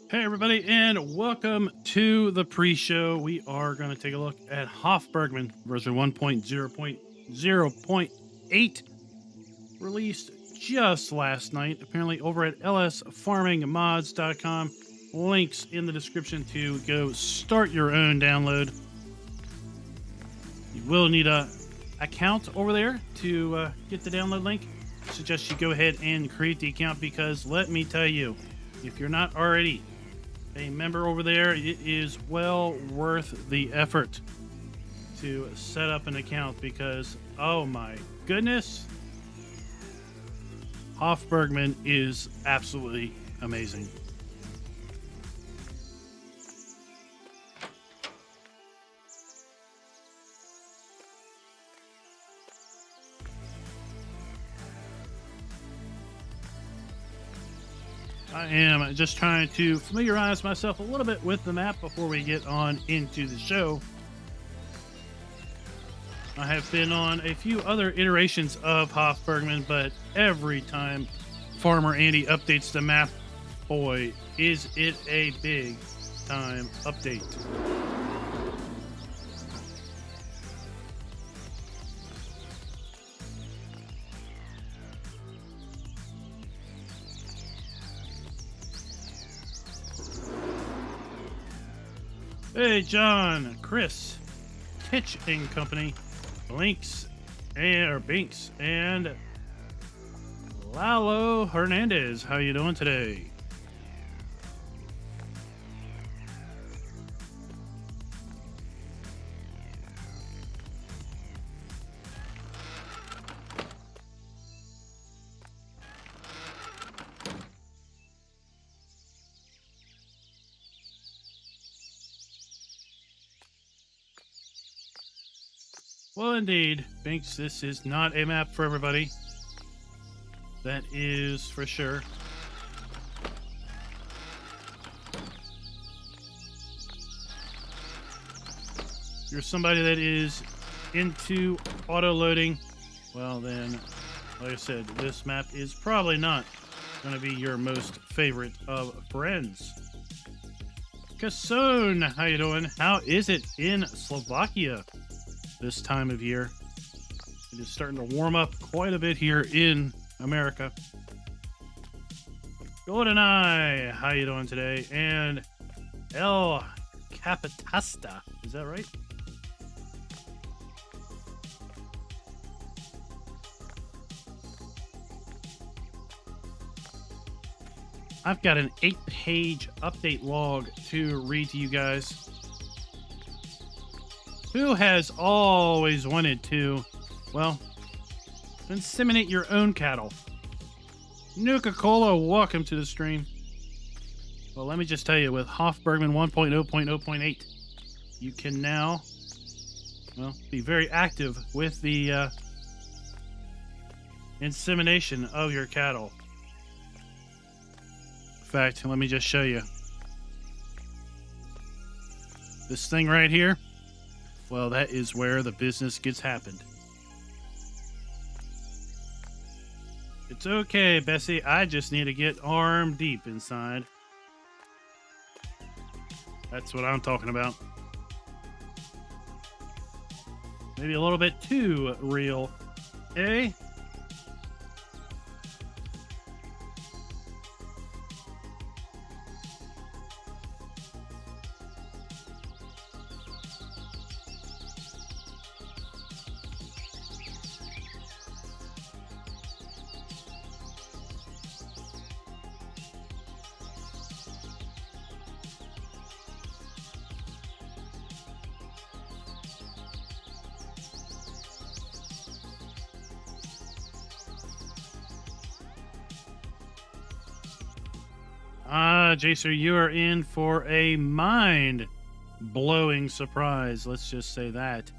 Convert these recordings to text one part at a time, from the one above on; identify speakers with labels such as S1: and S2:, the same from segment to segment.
S1: Hey, everybody, and welcome to the pre show. We are going to take a look at Hof Bergmann version 1.0.0.8, released just last night, apparently over at lsfarmingmods.com. Links in the description to go start your own download. You will need a account over there to get the download link. I suggest you go ahead and create the account because let me tell you, if you're not already a member over there, it is well worth the effort to set up an account because, oh my goodness, Hof Bergmann is absolutely amazing. I am just trying to familiarize myself a little bit with the map before we get on into the show. I have been on a few other iterations of Hof Bergmann, but every time Farmer Andy updates the map, boy, is it a big time update. Hey, John, Chris, Kitch and Company, Blinks, or Binks, and Lalo Hernandez. How you doing today? Well, indeed, Binks, this is not a map for everybody. That is for sure. If you're somebody that is into auto loading, well then, like I said, this map is probably not going to be your most favorite of friends. Kasson, how you doing? How is it in Slovakia this time of year? It is starting to warm up quite a bit here in America. GoldenEye, how you doing today? And El Capitasta, is that right? I've got an 8-page update log to read to you guys. Who has always wanted to, well, inseminate your own cattle? Nuka-Cola, welcome to the stream. Well, let me just tell you, with Hof Bergmann 1.0.0.8, you can now, well, be very active with the insemination of your cattle. In fact, let me just show you. This thing right here, well, that is where the business gets happened. It's okay, Bessie. I just need to get arm deep inside. That's what I'm talking about. Maybe a little bit too real, eh? Jacer, you are in for a mind-blowing surprise. Let's just say that.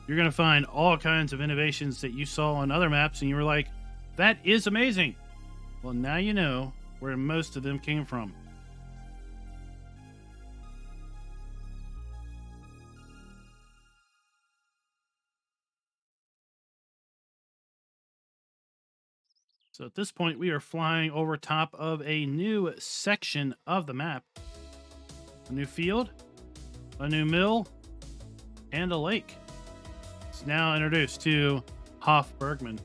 S1: You're going to find all kinds of innovations that you saw on other maps, and you were like, that is amazing. Well, now you know where most of them came from. So at this point, we are flying over top of a new section of the map. A new field, a new mill, and a lake. It's now introduced to Hof Bergmann.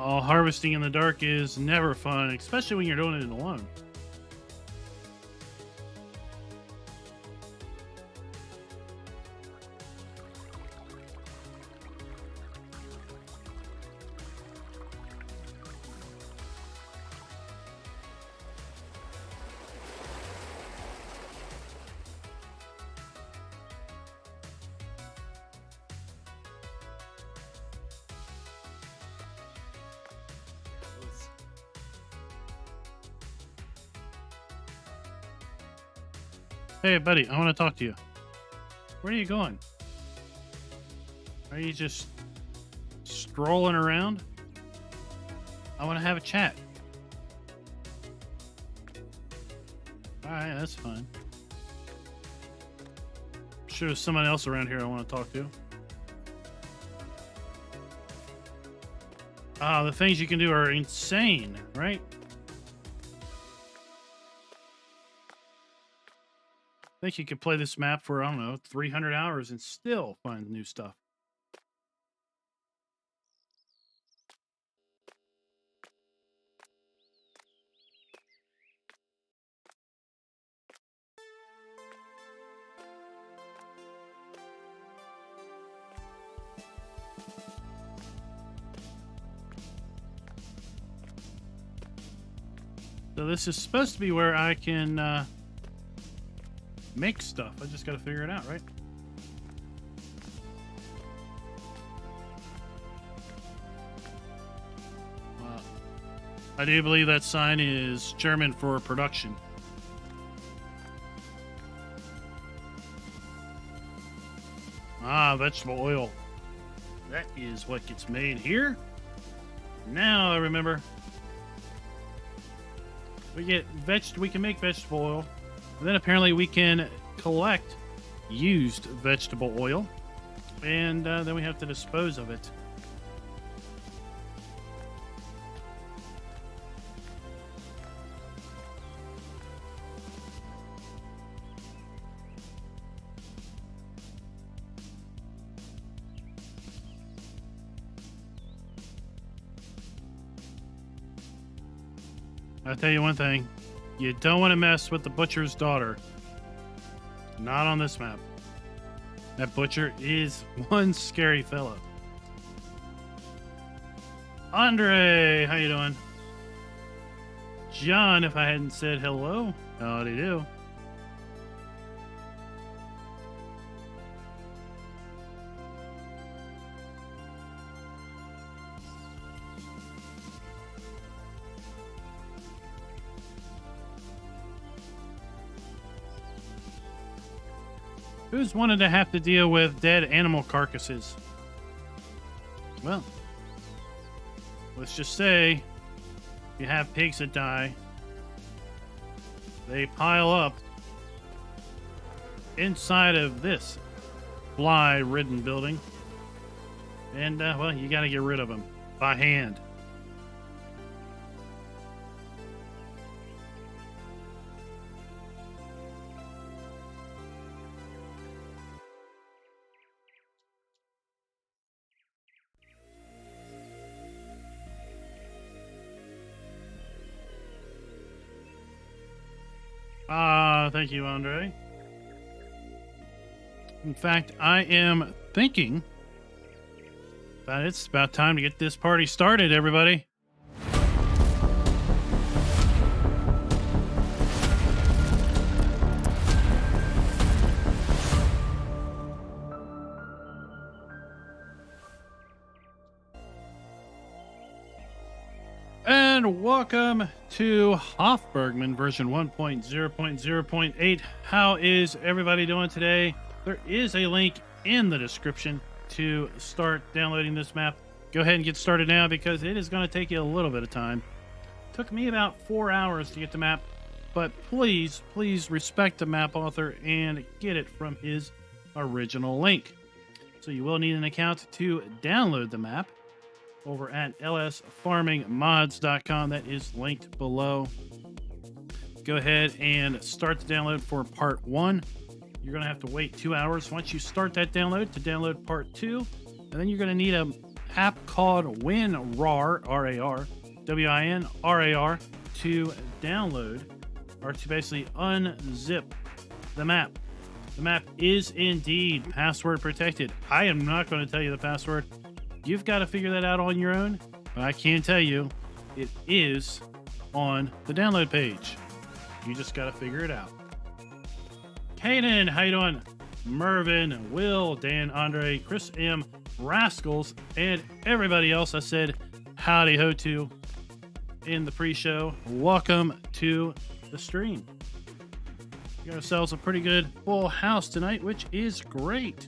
S1: Oh, harvesting in the dark is never fun, especially when you're doing it alone. Hey, buddy, I want to talk to you. Where are you going? Are you just strolling around? I want to have a chat. All right, that's fine. I'm sure there's someone else around here I want to talk to. The things you can do are insane, right? I think you could play this map for, I don't know, 300 hours and still find new stuff. So this is supposed to be where I can make stuff. I just got to figure it out, right? I do believe that sign is German for production. Vegetable oil. That is what gets made here. Now I remember. We can make vegetable oil. And then apparently we can collect used vegetable oil. And then we have to dispose of it. I'll tell you one thing. You don't want to mess with the butcher's daughter. Not on this map. That butcher is one scary fellow. Andre, how you doing? John, if I hadn't said hello, howdy do. Who's wanted to have to deal with dead animal carcasses? Well, let's just say you have pigs that die. They pile up inside of this fly-ridden building. And, well, you got to get rid of them by hand. Thank you, Andre. In fact, I am thinking that it's about time to get this party started, everybody. and welcome to Hof Bergmann version 1.0.0.8. How is everybody doing today? There is a link in the description to start downloading this map. Go ahead and get started now because it is going to take you a little bit of time. Took me about 4 hours to get the map, but please respect the map author and get it from his original link. So you will need an account to download the map over at lsfarmingmods.com. That is linked below. Go ahead and start the download for part 1. You're going to have to wait 2 hours once you start that download to download part 2. And then you're going to need an app called WinRAR, R-A-R, W-I-N-R-A-R, to download or to basically unzip the map. The map is indeed password protected. I am not going to tell you the password. You've got to figure that out on your own, but I can tell you it is on the download page. You just got to figure it out. Kaden, how you doing? Mervin, Will, Dan, Andre, Chris M, Rascals, and everybody else I said howdy ho to in the pre-show. Welcome to the stream. We got ourselves a pretty good full house tonight, which is great.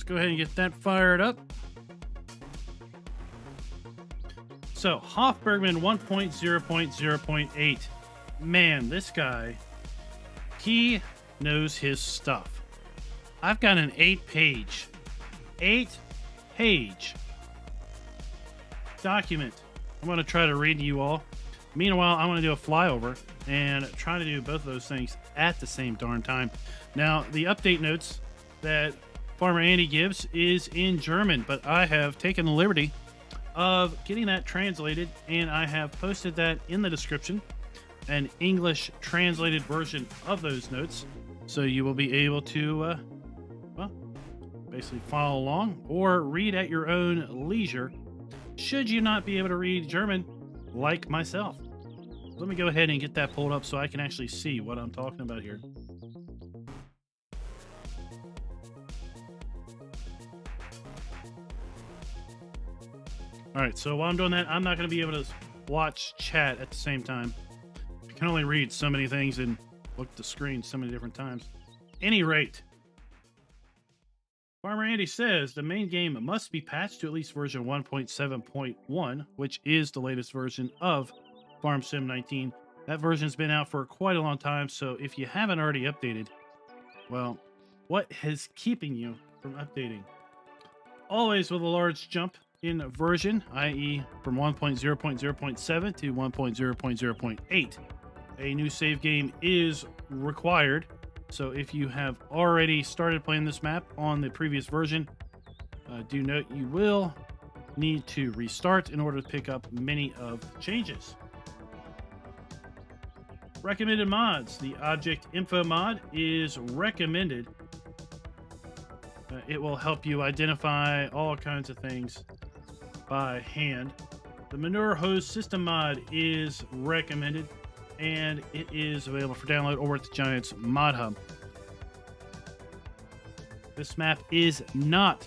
S1: Go ahead and get that fired up. So, Hof Bergmann 1.0.0.8. Man, this guy, he knows his stuff. I've got an 8-page document I'm going to try to read to you all. Meanwhile, I'm going to do a flyover and try to do both of those things at the same darn time. Now, the update notes that Farmer Andy gives is in German, but I have taken the liberty of getting that translated, and I have posted that in the description, an English translated version of those notes, so you will be able to, well, basically follow along or read at your own leisure, should you not be able to read German like myself. Let me go ahead and get that pulled up so I can actually see what I'm talking about here. All right, so while I'm doing that, I'm not going to be able to watch chat at the same time. I can only read so many things and look at the screen so many different times. Any rate, Farmer Andy says the main game must be patched to at least version 1.7.1, which is the latest version of Farm Sim 19. That version's been out for quite a long time, so if you haven't already updated, well, what is keeping you from updating? Always with a large jump in version, i.e. from 1.0.0.7 to 1.0.0.8. A new save game is required, so if you have already started playing this map on the previous version, do note you will need to restart in order to pick up many of the changes. Recommended mods. The Object Info mod is recommended. It will help you identify all kinds of things by hand. The Manure Hose System mod is recommended, and it is available for download over at the Giants Mod Hub. This map is not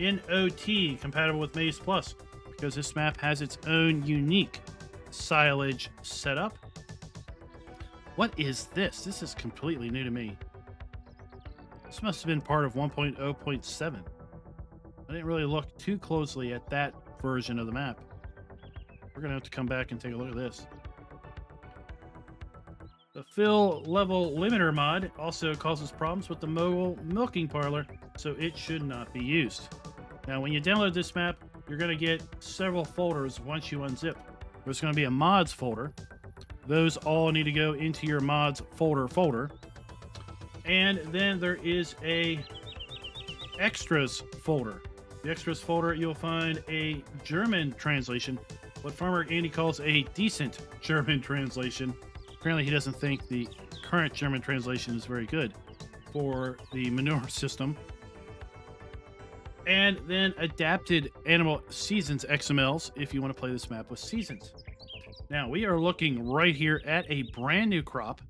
S1: NOT compatible with Maize Plus because this map has its own unique silage setup. What is this? This is completely new to me. This must have been part of 1.0.7. I didn't really look too closely at that version of the map. We're going to have to come back and take a look at this. The fill level limiter mod also causes problems with the mobile milking parlor, so it should not be used. Now, when you download this map, you're going to get several folders once you unzip. There's going to be a mods folder. Those all need to go into your mods folder. And then there is a extras folder. The extras folder, you'll find a German translation, what Farmer Andy calls a decent German translation. Apparently he doesn't think the current German translation is very good for the manure system. And then adapted animal seasons XMLs if you want to play this map with seasons. Now we are looking right here at a brand new crop.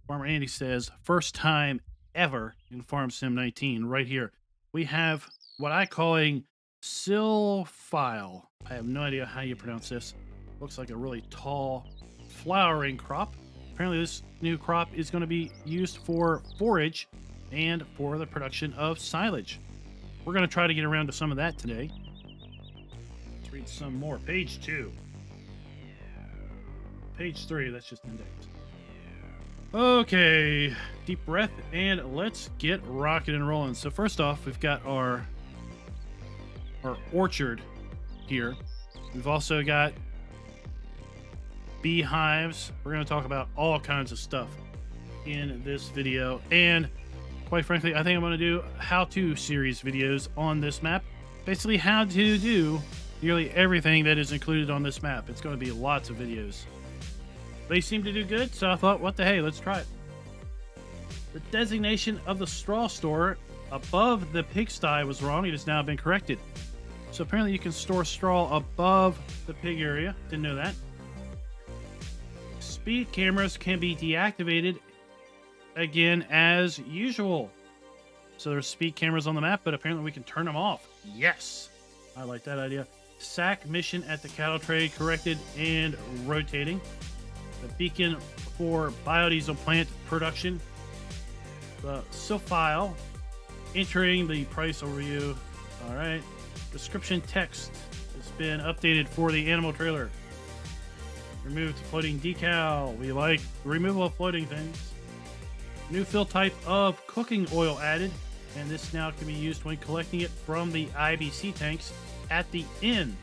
S1: Farmer Andy says first time ever in Farm Sim 19 right here. We have what I calling silphile. I have no idea how you pronounce this. Looks like a really tall flowering crop. Apparently this new crop is going to be used for forage and for the production of silage. We're going to try to get around to some of that today. Let's read some more. Page 2. Page 3, that's just indexed. Okay, deep breath, and let's get rocking and rolling. So first off, we've got our orchard here. We've also got beehives. We're going to talk about all kinds of stuff in this video, and quite frankly, I think I'm going to do how-to series videos on this map. Basically, how to do nearly everything that is included on this map. It's going to be lots of videos. They seem to do good, so I thought, what the hey, let's try it. The designation of the straw store above the pigsty was wrong. It has now been corrected. So apparently you can store straw above the pig area. Didn't know that. Speed cameras can be deactivated again as usual. So there's speed cameras on the map, but apparently we can turn them off. Yes! I like that idea. SAC mission at the cattle trade corrected and rotating. The beacon for biodiesel plant production. The silphile entering the price overview. All right. Description text has been updated for the animal trailer. Removed floating decal. We like removal of floating things. New fill type of cooking oil added, and this now can be used when collecting it from the IBC tanks at the inn.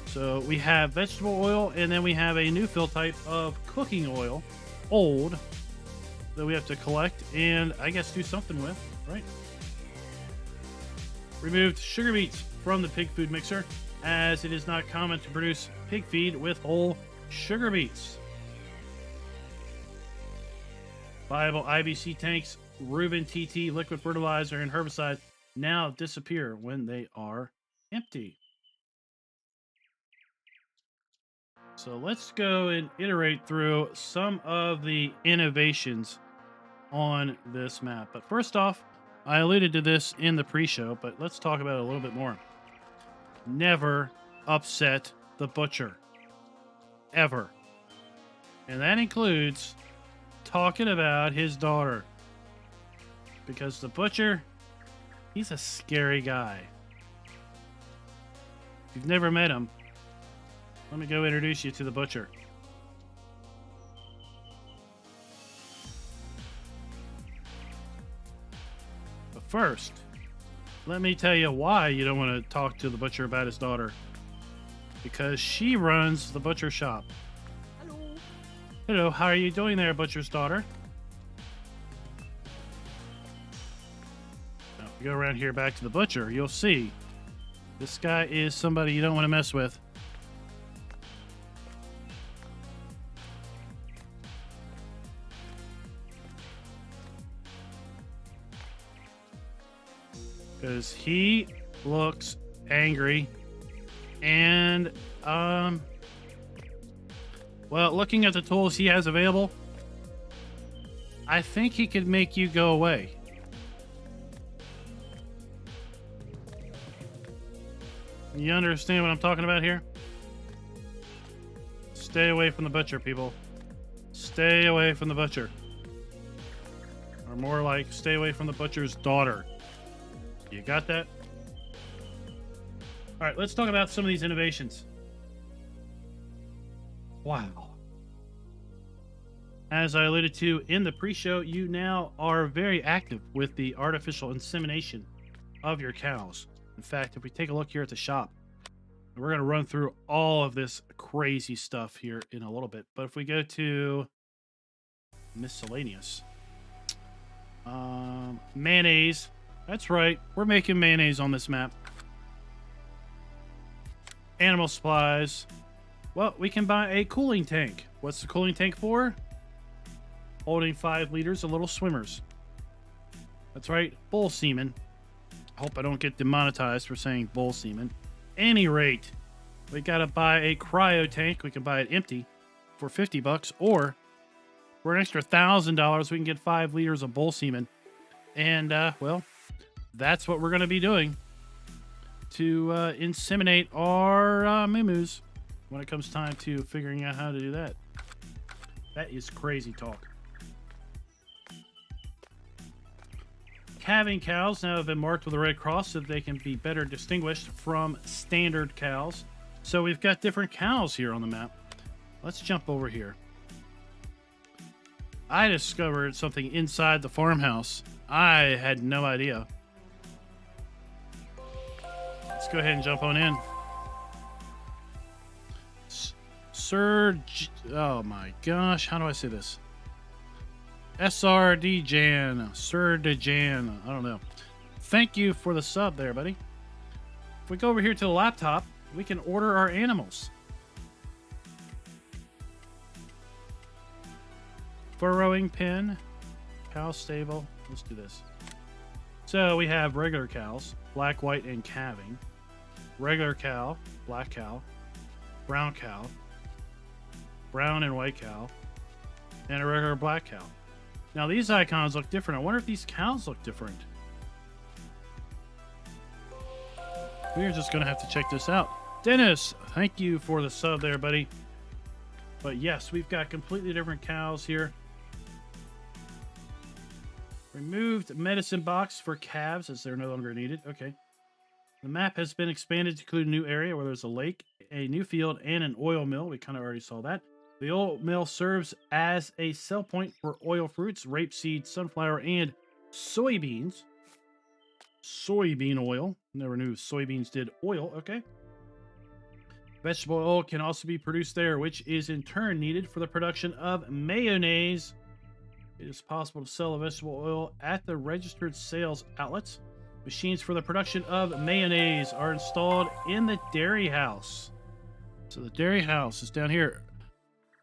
S1: So we have vegetable oil, and then we have a new fill type of cooking oil, old, that we have to collect and I guess do something with, right? Removed sugar beets from the pig food mixer, as it is not common to produce pig feed with whole sugar beets. Viable IBC tanks, Reuben TT liquid fertilizer and herbicide now disappear when they are empty. So let's go and iterate through some of the innovations on this map. But first off, I alluded to this in the pre-show, but let's talk about it a little bit more. Never upset the butcher. Ever. And that includes talking about his daughter. Because the butcher, he's a scary guy. If you've never met him, let me go introduce you to the butcher. But first, let me tell you why you don't want to talk to the butcher about his daughter. Because she runs the butcher shop.
S2: Hello.
S1: Hello, how are you doing there, butcher's daughter? Now, if you go around here back to the butcher, you'll see this guy is somebody you don't want to mess with. Because he looks angry. And, well, looking at the tools he has available, I think he could make you go away. You understand what I'm talking about here? Stay away from the butcher, people. Stay away from the butcher. Or more like, stay away from the butcher's daughter. You got that? All right, let's talk about some of these innovations. Wow. As I alluded to in the pre-show, you now are very active with the artificial insemination of your cows. In fact, if we take a look here at the shop, we're going to run through all of this crazy stuff here in a little bit. But if we go to miscellaneous, mayonnaise. That's right. We're making mayonnaise on this map. Animal supplies. Well, we can buy a cooling tank. What's the cooling tank for? Holding 5 liters of little swimmers. That's right. Bull semen. I hope I don't get demonetized for saying bull semen. Any rate, we got to buy a cryo tank. We can buy it empty for $50, or for an extra $1,000, we can get 5 liters of bull semen. And, well, that's what we're going to be doing to inseminate our moo-moos when it comes time to figuring out how to do that. That is crazy talk. Calving cows now have been marked with a red cross so that they can be better distinguished from standard cows. So we've got different cows here on the map. Let's jump over here. I discovered something inside the farmhouse. I had no idea. Let's go ahead and jump on in. Oh my gosh, how do I say this? SRD Jan, Sir De Jan, I don't know. Thank you for the sub there, buddy. If we go over here to the laptop, we can order our animals. Furrowing pen, cow stable. Let's do this. So we have regular cows, black, white, and calving. Regular cow, black cow, brown cow, brown and white cow, and a regular black cow. Now these icons look different. I wonder if these cows look different. We're just going to have to check this out. Dennis, thank you for the sub there, buddy. But yes, we've got completely different cows here. Removed medicine box for calves as they're no longer needed. Okay. The map has been expanded to include a new area where there's a lake, a new field, and an oil mill. We kind of already saw that. The oil mill serves as a sell point for oil fruits, rapeseed, sunflower, and soybeans. Soybean oil. Never knew soybeans did oil. Okay. Vegetable oil can also be produced there, which is in turn needed for the production of mayonnaise. It is possible to sell a vegetable oil at the registered sales outlets. Machines for the production of mayonnaise are installed in the dairy house. So the dairy house is down here.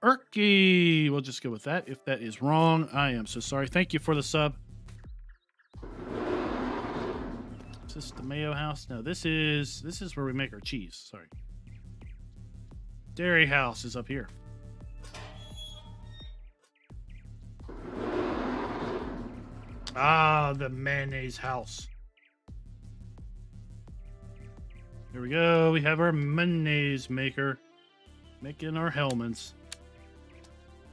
S1: Erky, we'll just go with that. If that is wrong, I am so sorry. Thank you for the sub. Is this the mayo house? No, this is where we make our cheese. Sorry. Dairy house is up here. Ah, the mayonnaise house. Here we go. We have our mayonnaise maker making our Hellmann's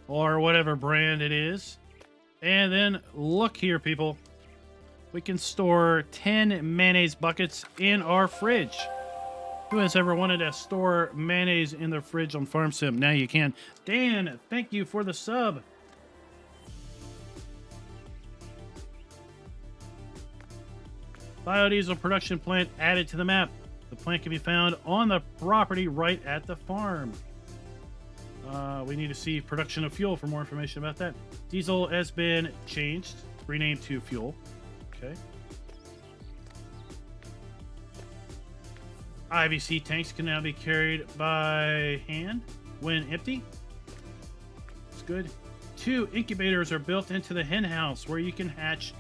S1: or whatever brand it is. And then look here, people. We can store 10 mayonnaise buckets in our fridge. Who has ever wanted to store mayonnaise in their fridge on Farm Sim? Now you can. Dan, thank you for the sub. Biodiesel production plant added to the map. The plant can be found on the property right at the farm. We need to see production of fuel for more information about that. Diesel has been changed, renamed to fuel. Okay. IBC tanks can now be carried by hand when empty. It's good. 2 incubators are built into the hen house where you can hatch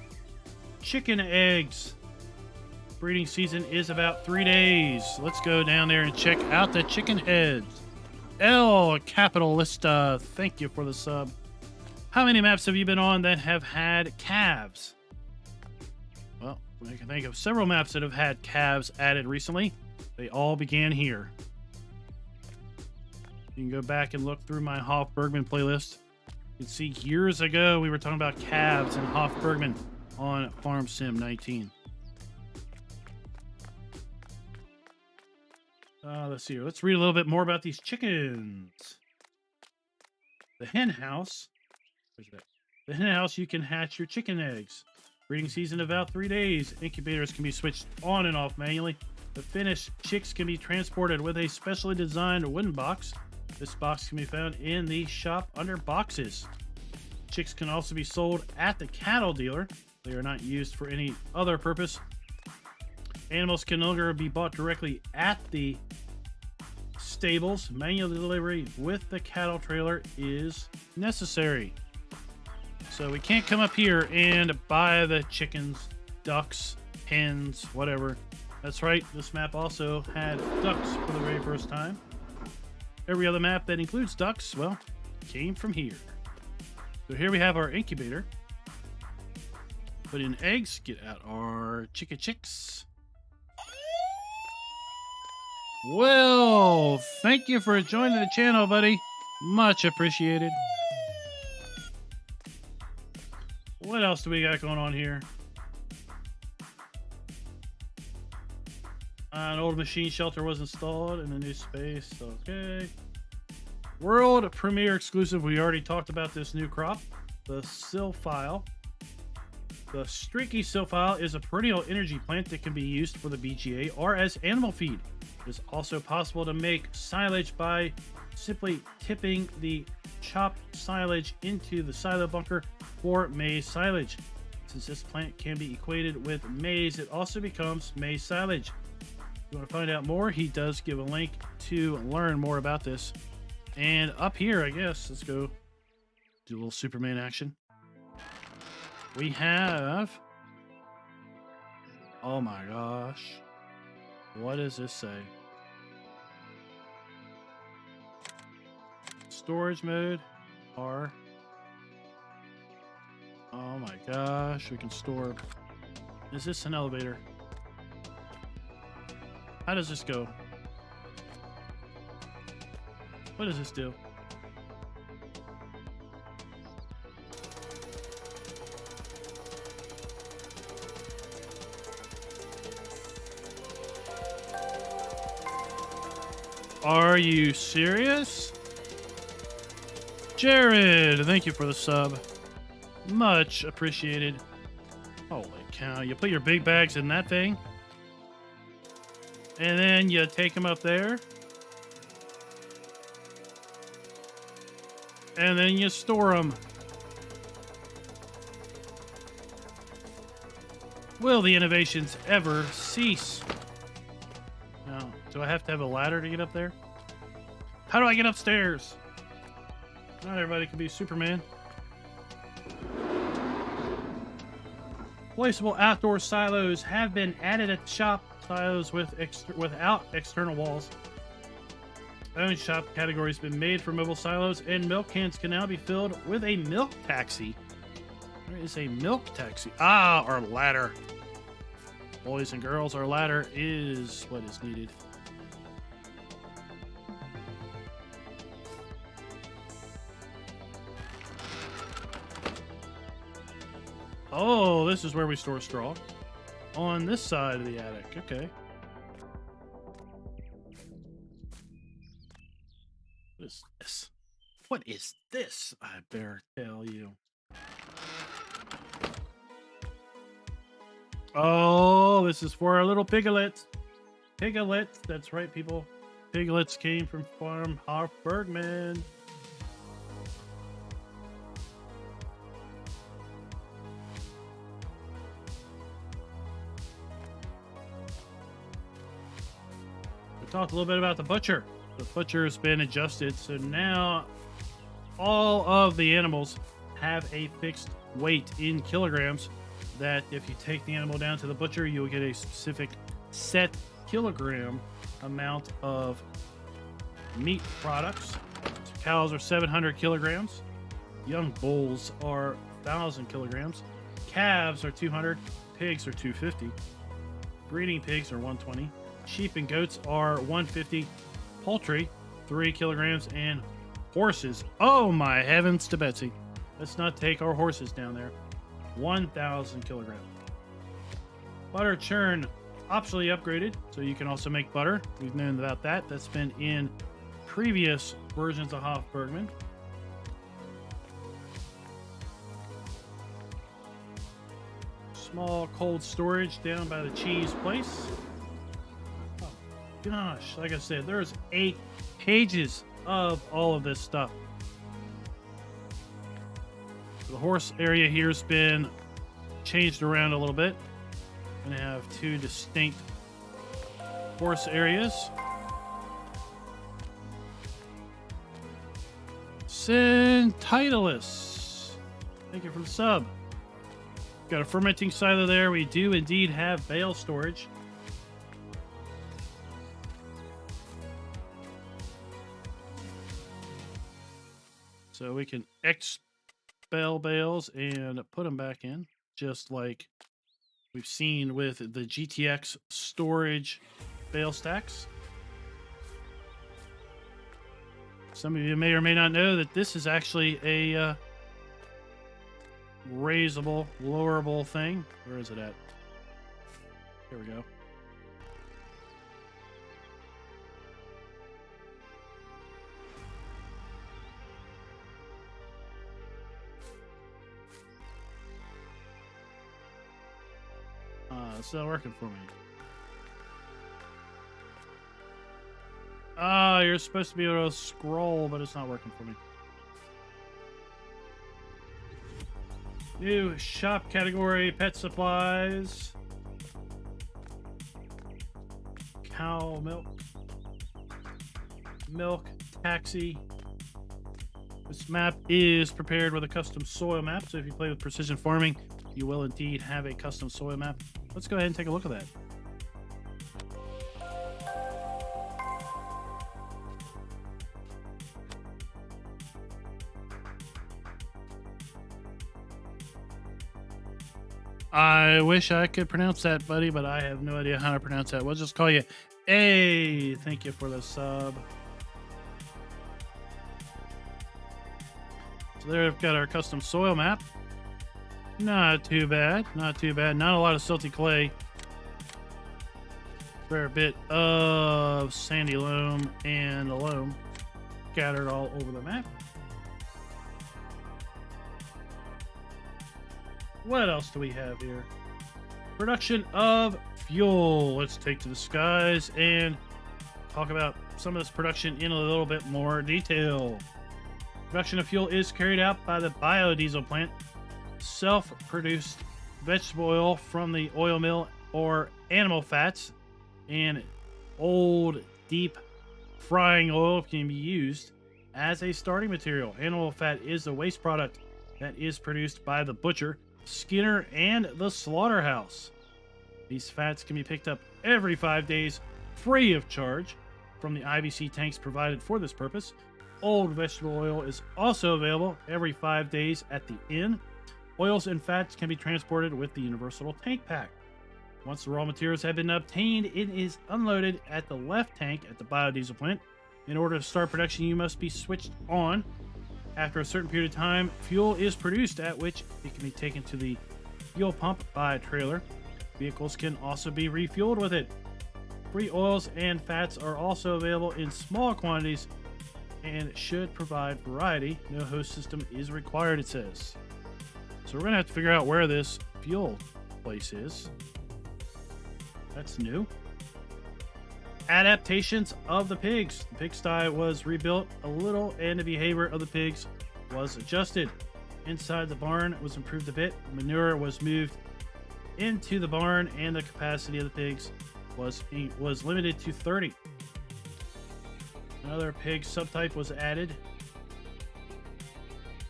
S1: chicken eggs. Breeding season is about 3 days. Let's go down there and check out the chicken heads. L Capitalista, thank you for the sub. How many maps have you been on that have had calves? Well, I can think of several maps that have had calves added recently. They all began here. You can go back and look through my Hof Bergmann playlist. You can see years ago we were talking about calves and Hof Bergmann on Farm Sim 19. Let's see here. Let's read a little bit more about these chickens. The hen house. Where's that? The hen house, you can hatch your chicken eggs. Breeding season about 3 days. Incubators can be switched on and off manually. The finished chicks can be transported with a specially designed wooden box. This box can be found in the shop under boxes. Chicks can also be sold at the cattle dealer. They are not used for any other purpose. Animals can no longer be bought directly at the stables. Manual delivery with the cattle trailer is necessary. So we can't come up here and buy the chickens, ducks, hens, whatever. That's right, this map also had ducks for the very first time. Every other map that includes ducks, well, came from here. So here we have our incubator. Put in eggs, get out our chicks. Well, thank you for joining the channel, buddy. Much appreciated. What else do we got going on here? An old machine shelter was installed in the new space. Okay. World premiere exclusive. We already talked about this new crop. The Silphile. The streaky Silphile is a perennial energy plant that can be used for the BGA or as animal feed. It is also possible to make silage by simply tipping the chopped silage into the silo bunker for maize silage. Since this plant can be equated with maize, it also becomes maize silage. If you want to find out more, he does give a link to learn more about this. And up here, I guess, let's go do a little Superman action. We have... Oh my gosh. What does this say? Storage mode. R. Oh my gosh. We can store... Is this an elevator? How does this go? What does this do? Are you serious? Jared, thank you for the sub. Much appreciated. Holy cow, you put your big bags in that thing? And then you take them up there? And then you store them. Will the innovations ever cease? No. Do I have to have a ladder to get up there? How do I get upstairs? Not everybody can be Superman. Placeable outdoor silos have been added at the shop. Silos without external walls. Own shop category has been made for mobile silos, and milk cans can now be filled with a milk taxi. Where is a milk taxi? Ah, our ladder. Boys and girls, our ladder is what is needed. Oh, this is where we store straw. On this side of the attic. Okay. What is this? What is this? I better tell you. Oh, this is for our little piglets. Piglets. That's right, people. Piglets came from farm Hof Bergmann. Talked a little bit about the butcher. The butcher has been adjusted, so now all of the animals have a fixed weight in kilograms. That if you take the animal down to the butcher, you'll get a specific set kilogram amount of meat products. So cows are 700 kilograms. Young bulls are 1,000 kilograms. Calves are 200. Pigs are 250. Breeding pigs are 120. Sheep and goats are 150, poultry 3 kilograms, and horses, oh my heavens to Betsy, let's not take our horses down there, 1,000 kilograms. Butter churn optionally upgraded, so you can also make butter. We've known about that. That's been in previous versions of Hof Bergmann. Small cold storage down by the cheese place. Gosh, like I said, there's 8 pages of all of this stuff. The horse area here has been changed around a little bit. I'm going to have 2 distinct horse areas. Titleist, thank you for the sub. Got a fermenting silo there. We do indeed have bale storage. So we can expel bales and put them back in, just like we've seen with the GTX storage bale stacks. Some of you may or may not know that this is actually a raisable, lowerable thing. Where is it at? Here we go. It's not working for me. You're supposed to be able to scroll, but it's not working for me. New shop category, pet supplies. Cow milk. Milk taxi. This map is prepared with a custom soil map, so if you play with precision farming, you will indeed have a custom soil map. Let's go ahead and take a look at that. I wish I could pronounce that, buddy, but I have no idea how to pronounce that. We'll just call you A. Thank you for the sub. So there we've got our custom soil map. Not too bad. Not too bad. Not a lot of silty clay. Fair bit of sandy loam and loam scattered all over the map. What else do we have here? Production of fuel. Let's take to the skies and talk about some of this production in a little bit more detail. Production of fuel is carried out by the biodiesel plant. Self-produced vegetable oil from the oil mill or animal fats and old deep frying oil can be used as a starting material. Animal fat is a waste product that is produced by the butcher, skinner, and the slaughterhouse. These fats can be picked up every 5 days free of charge from the IBC tanks provided for this purpose. Old vegetable oil is also available every 5 days at the inn. Oils and fats can be transported with the universal tank pack. Once the raw materials have been obtained, it is unloaded at the left tank at the biodiesel plant. In order to start production, you must be switched on. After a certain period of time, fuel is produced, at which it can be taken to the fuel pump by a trailer. Vehicles can also be refueled with it. Free oils and fats are also available in small quantities and should provide variety. No host system is required, it says. So we're going to have to figure out where this fuel place is. That's new. Adaptations of the pigs. The pigsty was rebuilt a little and the behavior of the pigs was adjusted. Inside the barn was improved a bit. Manure was moved into the barn and the capacity of the pigs was limited to 30. Another pig subtype was added.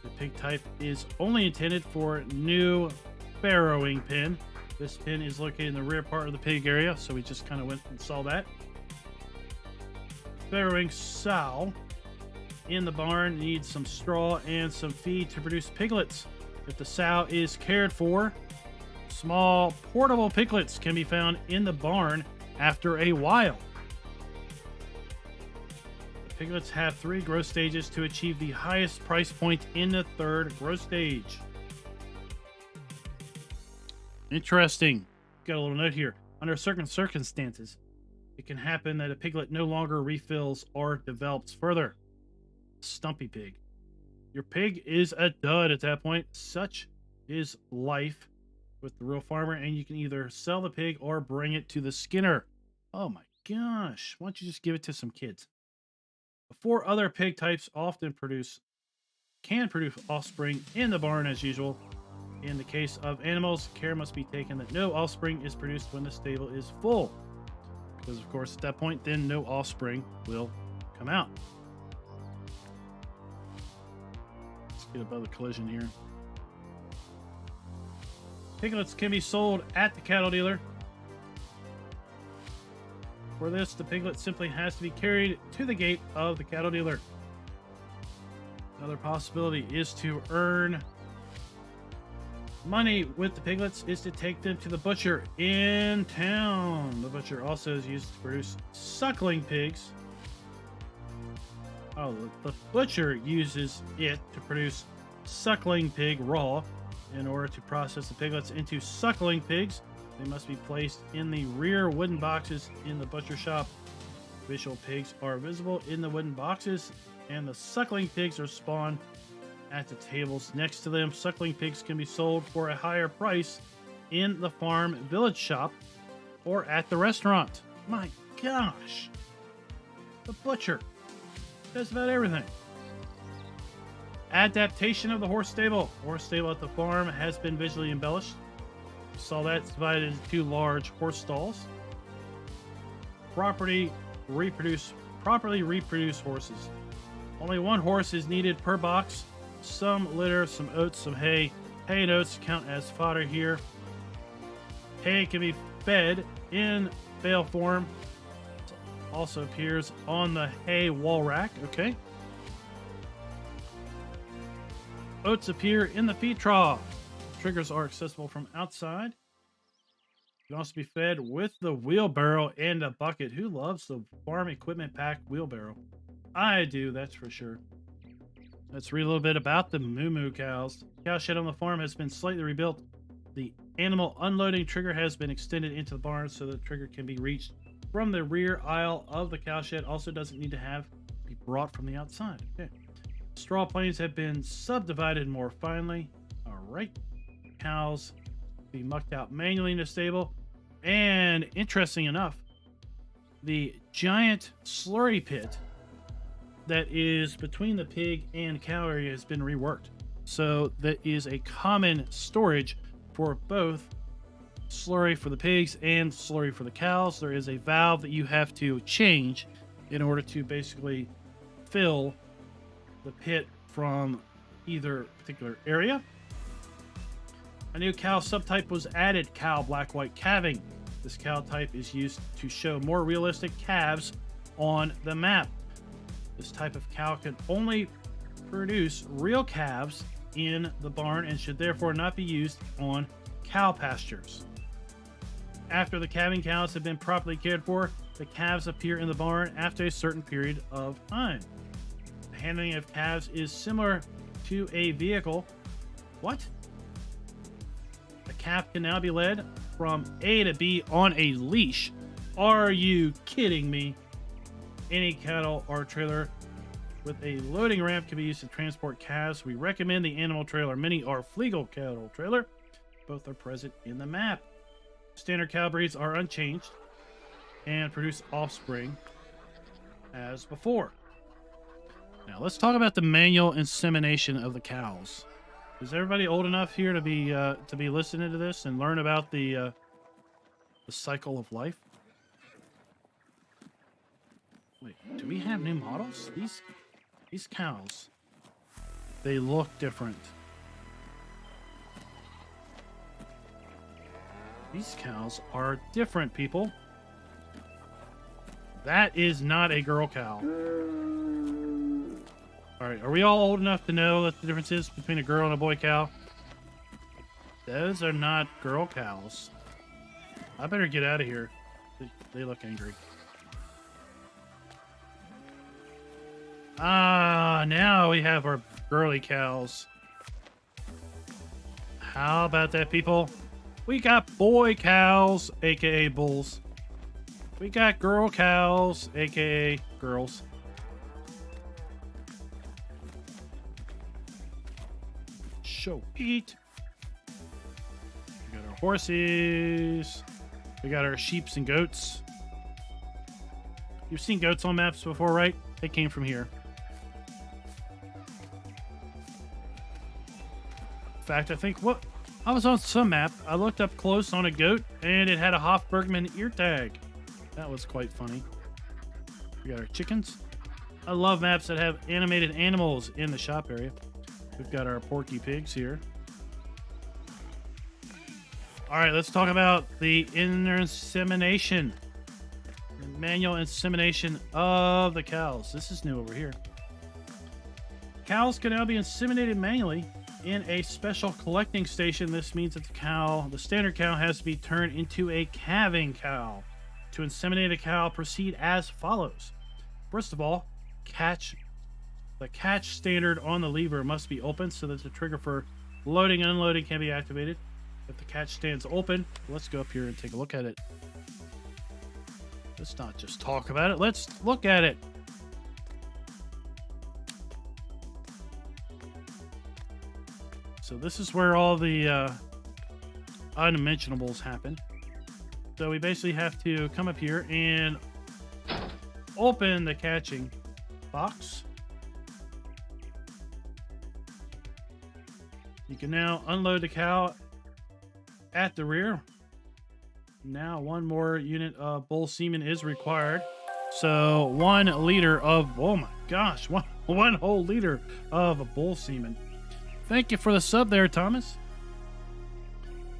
S1: The pig type is only intended for new farrowing pen. This pen is located in the rear part of the pig area, so we just kind of went and saw that. Farrowing sow in the barn needs some straw and some feed to produce piglets. If the sow is cared for, small portable piglets can be found in the barn after a while. The piglets have 3 growth stages to achieve the highest price point in the 3rd growth stage. Interesting. Got a little note here. Under certain circumstances, it can happen that a piglet no longer refills or develops further. Stumpy pig. Your pig is a dud at that point. Such is life with the real farmer, and you can either sell the pig or bring it to the skinner. Oh my gosh. Why don't you just give it to some kids? The 4 other pig types often can produce offspring in the barn as usual. In the case of animals, care must be taken that no offspring is produced when the stable is full. Because, of course, at that point, then no offspring will come out. Let's get above the collision here. Piglets can be sold at the cattle dealer. For this, the piglet simply has to be carried to the gate of the cattle dealer. Another possibility is to earn money with the piglets is to take them to the butcher in town. The butcher also is used to produce suckling pigs. Oh, the butcher uses it to produce suckling pig raw. In order to process the piglets into suckling pigs, they must be placed in the rear wooden boxes in the butcher shop. Visual pigs are visible in the wooden boxes, and the suckling pigs are spawned at the tables next to them. Suckling pigs can be sold for a higher price in the farm village shop or at the restaurant. My gosh! The butcher does about everything. Adaptation of the horse stable. Horse stable at the farm has been visually embellished. We saw that. It's divided into 2 large horse stalls. Properly reproduce horses. Only 1 horse is needed per box. Some litter, some oats, some hay. Hay and oats count as fodder here. Hay can be fed in bale form. It also appears on the hay wall rack. Okay. Oats appear in the feed trough. Triggers are accessible from outside. Can also be fed with the wheelbarrow and a bucket. Who loves the farm equipment pack wheelbarrow? I do, that's for sure. Let's read a little bit about the moo cows. The cow shed on the farm has been slightly rebuilt. The animal unloading trigger has been extended into the barn so the trigger can be reached from the rear aisle of the cow shed. Also doesn't need to be brought from the outside. Okay. Straw planes have been subdivided more finely. All right. Cows be mucked out manually in the stable. And interesting enough, the giant slurry pit that is between the pig and cow area has been reworked. So that is a common storage for both slurry for the pigs and slurry for the cows. There is a valve that you have to change in order to basically fill the pit from either particular area. A new cow subtype was added, cow black-white calving. This cow type is used to show more realistic calves on the map. This type of cow can only produce real calves in the barn and should therefore not be used on cow pastures. After the calving cows have been properly cared for, the calves appear in the barn after a certain period of time. The handling of calves is similar to a vehicle. What? A calf can now be led from A to B on a leash. Are you kidding me? Any cattle or trailer with a loading ramp can be used to transport calves. We recommend the Animal Trailer Mini or Flegel cattle trailer. Both are present in the map. Standard cow breeds are unchanged and produce offspring as before. Now let's talk about the manual insemination of the cows. Is everybody old enough here to be listening to this and learn about the cycle of life? Wait, do we have new models? These cows, they look different. These cows are different, people. That is not a girl cow. All right, are we all old enough to know what the difference is between a girl and a boy cow? Those are not girl cows. I better get out of here. They look angry. Ah, now we have our girly cows. How about that, people? We got boy cows, aka bulls. We got girl cows, aka girls. Show Pete. We got our horses. We got our sheeps and goats. You've seen goats on maps before, right? They came from here. In fact, I think I was on some map. I looked up close on a goat, and it had a Hof Bergmann ear tag. That was quite funny. We got our chickens. I love maps that have animated animals in the shop area. We've got our porky pigs here. All right, let's talk about the insemination. Manual insemination of the cows. This is new over here. Cows can now be inseminated manually in a special collecting station. This means that the standard cow has to be turned into a calving cow. To inseminate a cow, proceed as follows. First of all, catch The catch standard on the lever must be open so that the trigger for loading and unloading can be activated. If the catch stands open, let's go up here and take a look at it. Let's not just talk about it. Let's look at it. So this is where all the unmentionables happen. So we basically have to come up here and open the catching box. You can now unload the cow at the rear. Now 1 more unit of bull semen is required. So 1 liter of, oh my gosh, one whole liter of bull semen. Thank you for the sub there, Thomas.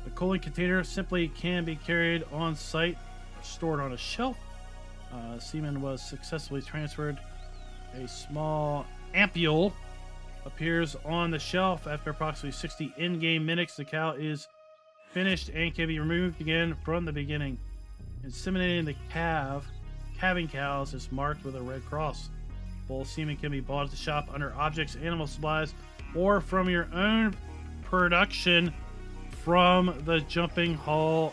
S1: The cooling container simply can be carried on site or stored on a shelf. Semen was successfully transferred. A small ampule appears on the shelf after approximately 60 in-game minutes. The cow is finished and can be removed again from the beginning. Inseminating the calving cows is marked with a red cross. Bull semen can be bought at the shop under objects, animal supplies, or from your own production from the jumping hall.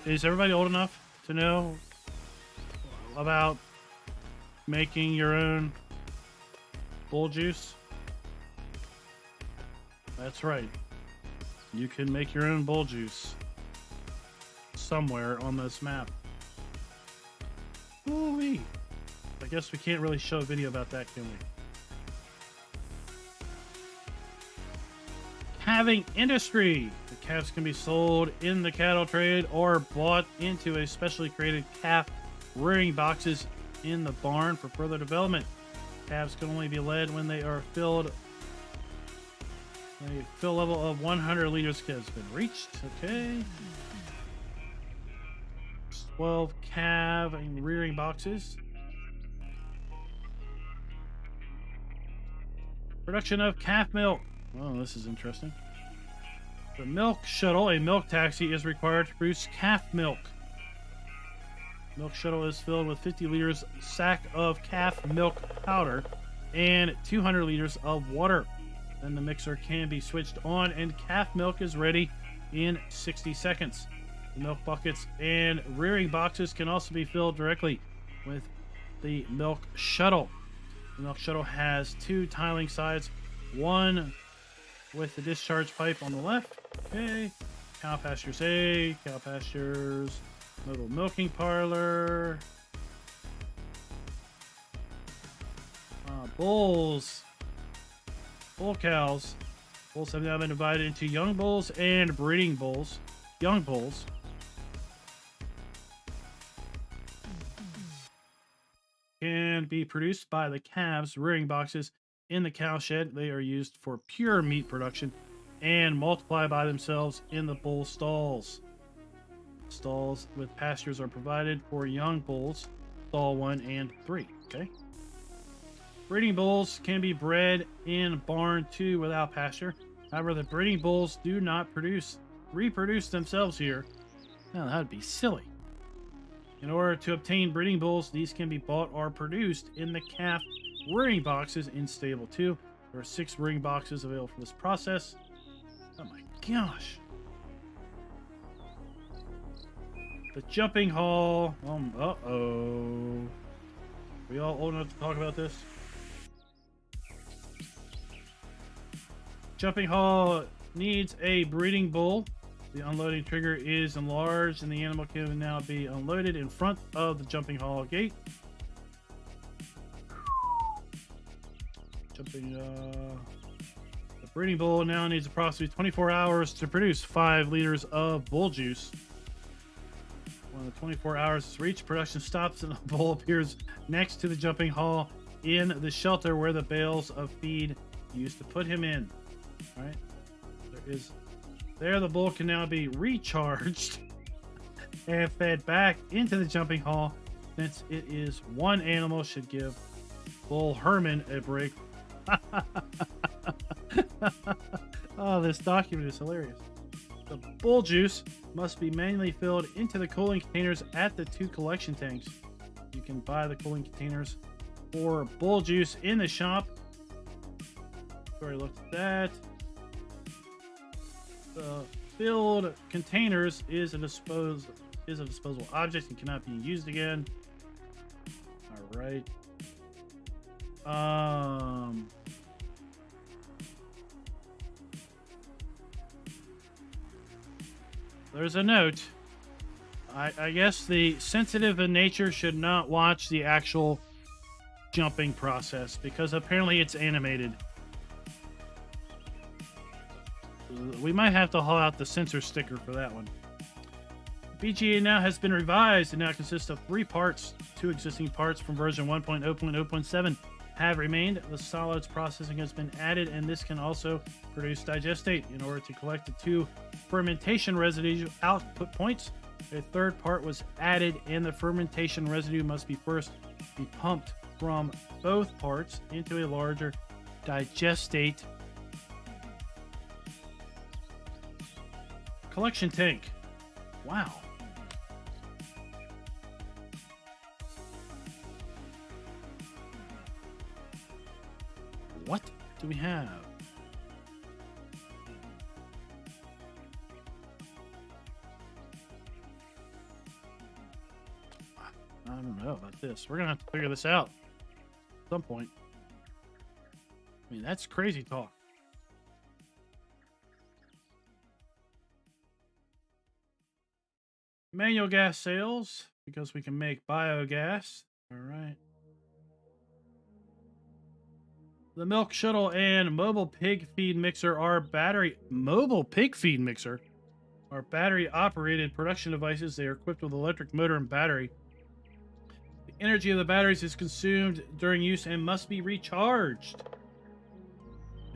S1: Is everybody old enough to know about making your own bull juice? That's right. You can make your own bull juice somewhere on this map. Ooh-wee. I guess we can't really show a video about that, can we? Calving industry. The calves can be sold in the cattle trade or bought into a specially created calf rearing boxes in the barn for further development. Calves can only be led when they are filled. A fill level of 100 liters has been reached. Okay. 12 calf and rearing boxes. Production of calf milk. Oh, this is interesting. The milk shuttle, a milk taxi, is required to produce calf milk. Milk shuttle is filled with 50 liters sack of calf milk powder and 200 liters of water. Then the mixer can be switched on and calf milk is ready in 60 seconds. The milk buckets and rearing boxes can also be filled directly with the milk shuttle. The milk shuttle has 2 tiling sides, one with the discharge pipe on the left. Okay. Cow pastures A, cow pastures, little milking parlor. Bulls. Bull cows. Bulls have now been divided into young bulls and breeding bulls. Young bulls. Can be produced by the calves' rearing boxes in the cow shed. They are used for pure meat production and multiply by themselves in the bull stalls. Stalls with pastures are provided for young bulls, stall 1 and 3. Okay. Breeding bulls can be bred in barn 2 without pasture. However, the breeding bulls do not reproduce themselves here. Now, that would be silly. In order to obtain breeding bulls, these can be bought or produced in the calf rearing boxes in stable 2. There are 6 rearing boxes available for this process. Oh my gosh. The jumping hall. Uh-oh. We all old enough to talk about this? Jumping hall needs a breeding bull. The unloading trigger is enlarged and the animal can now be unloaded in front of the jumping hall gate. The breeding bull now needs approximately 24 hours to produce 5 liters of bull juice. When the 24 hours is reached, production stops and the bull appears next to the jumping hall in the shelter where the bales of feed used to put him in. All right, there the bull can now be recharged and fed back into the jumping hall. Since it is one animal, should give Bull Herman a break. Oh, this document is hilarious. The bull juice must be manually filled into the cooling containers at the 2 collection tanks. You can buy the cooling containers for bull juice in the shop. Already looked at that. The filled containers is a disposable object and cannot be used again. All right. There's a note. I guess the sensitive in nature should not watch the actual jumping process because apparently it's animated. We might have to haul out the sensor sticker for that one. BGA now has been revised and now consists of 3 parts. 2 existing parts from version 1.0.0.7 have remained. The solids processing has been added, and this can also produce digestate. In order to collect the 2 fermentation residue output points, a 3rd part was added, and the fermentation residue must be first be pumped from both parts into a larger digestate collection tank. Wow. What do we have? I don't know about this. We're gonna have to figure this out at some point. I mean, that's crazy talk. Manual gas sales, because we can make biogas. All right. The milk shuttle and mobile pig feed mixer are battery operated production devices. They are equipped with electric motor and battery. The energy of the batteries is consumed during use and must be recharged.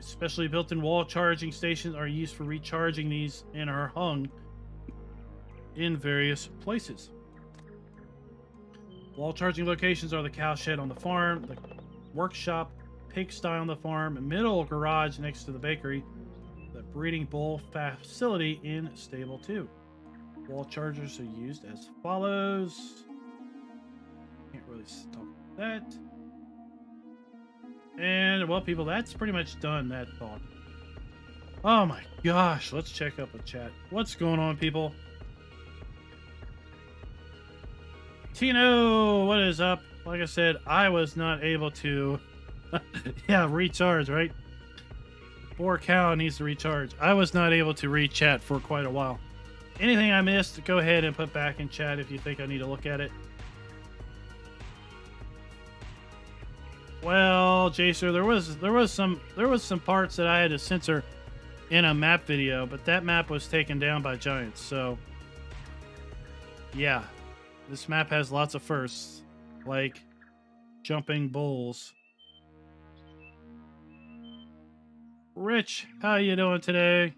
S1: Especially built-in wall charging stations are used for recharging these and are hung in various places. Wall charging locations are the cow shed on the farm, the workshop, pigsty on the farm, middle garage next to the bakery, the breeding bull facility in stable 2. Wall chargers are used as follows. Can't really talk about that. And, well, people, that's pretty much done, that talk. Oh my gosh, let's check up with chat. What's going on, people? Tino, what is up? Like I said, I was not able to yeah, recharge, right? Poor cow needs to recharge. I was not able to read chat for quite a while. Anything I missed, go ahead and put back in chat if you think I need to look at it. Well, Jacer, there was some parts that I had to censor in a map video, but that map was taken down by giants, so yeah. This map has lots of firsts, like jumping bulls. Rich, how you doing today?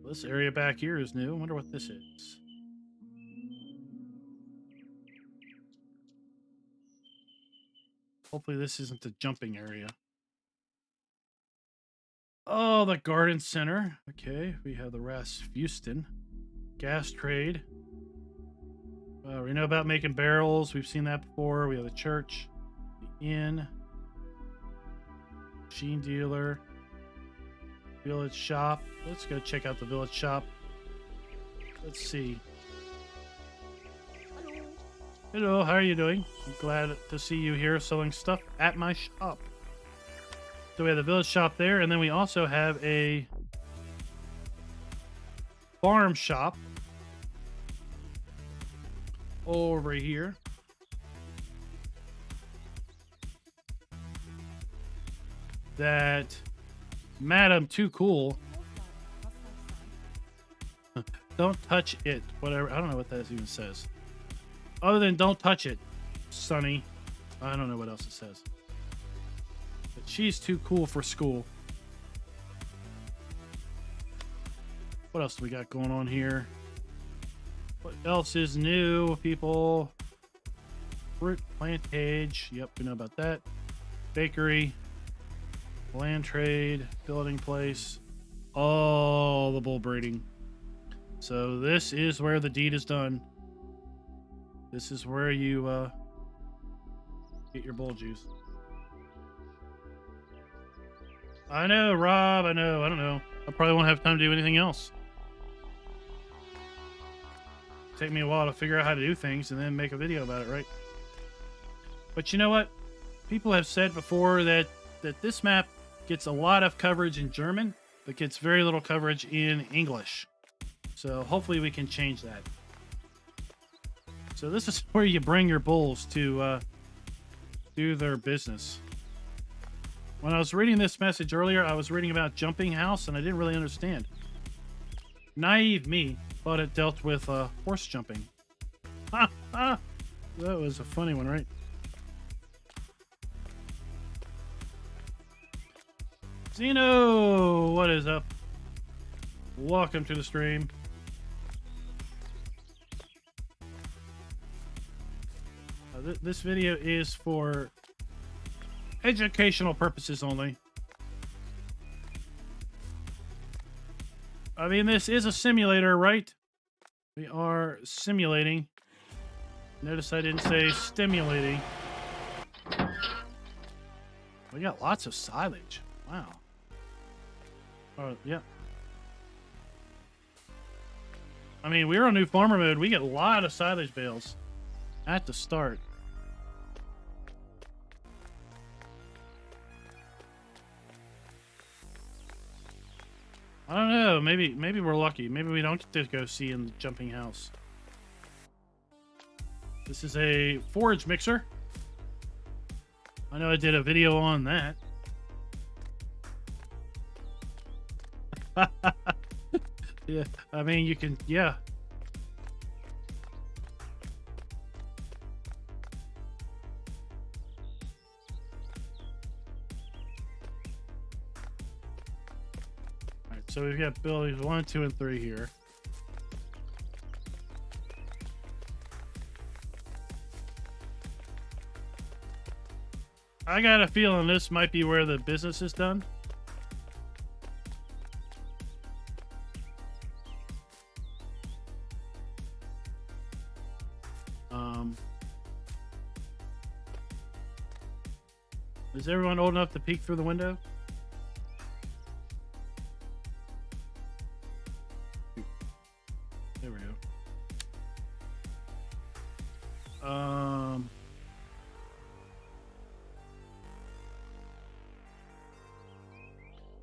S1: This area back here is new. I wonder what this is. Hopefully this isn't the jumping area. Oh, the garden center. Okay, we have the Rasputin. Gas trade. We know about making barrels. We've seen that before. We have the church. The inn. Machine dealer. Village shop. Let's go check out the village shop. Let's see. Hello, how are you doing? I'm glad to see you here selling stuff at my shop. So we have the village shop there, and then we also have a farm shop over here. That Madam Too Cool. Don't touch it. Whatever. I don't know what that even says. Other than don't touch it, Sonny. I don't know what else it says. But she's too cool for school. What else do we got going on here? What else is new, people? Fruit plantage. Yep, we know about that. Bakery. Land trade. Building place. Oh, the bull breeding. So this is where the deed is done. This is where you get your bull juice. I know, Rob. I know. I don't know. I probably won't have time to do anything else. Take me a while to figure out how to do things and then make a video about it, right? But you know what? People have said before that this map gets a lot of coverage in German, but gets very little coverage in English. So hopefully we can change that. So this is where you bring your bulls to do their business. When I was reading this message earlier, I was reading about jumping house, and I didn't really understand. Naive me thought it dealt with horse jumping. Ha ha! That was a funny one, right? Zeno, what is up? Welcome to the stream. This video is for educational purposes only. I mean, this is a simulator, right? We are simulating. Notice I didn't say stimulating. We got lots of silage. Wow. Oh, yeah. I mean, we're on new farmer mode. We get a lot of silage bales at the start. I don't know. Maybe we're lucky. Maybe we don't get to go see in the jumping house. This is a forage mixer. I know I did a video on that. Yeah, I mean, you can, yeah. Alright, so we've got abilities 1, 2, and 3 here. I got a feeling this might be where the business is done. Is everyone old enough to peek through the window? There we go.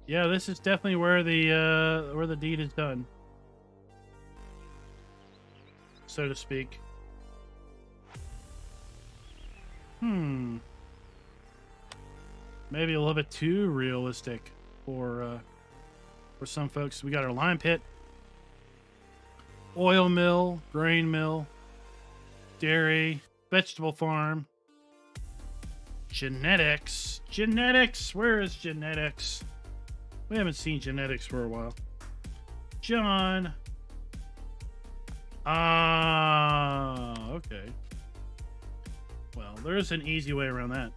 S1: Yeah, this is definitely where the deed is done, so to speak. Maybe a little bit too realistic for some folks. We got our lime pit, oil mill, grain mill, dairy, vegetable farm, genetics. Genetics, where is genetics? We haven't seen genetics for a while. John. Ah, okay. Well, there's an easy way around that.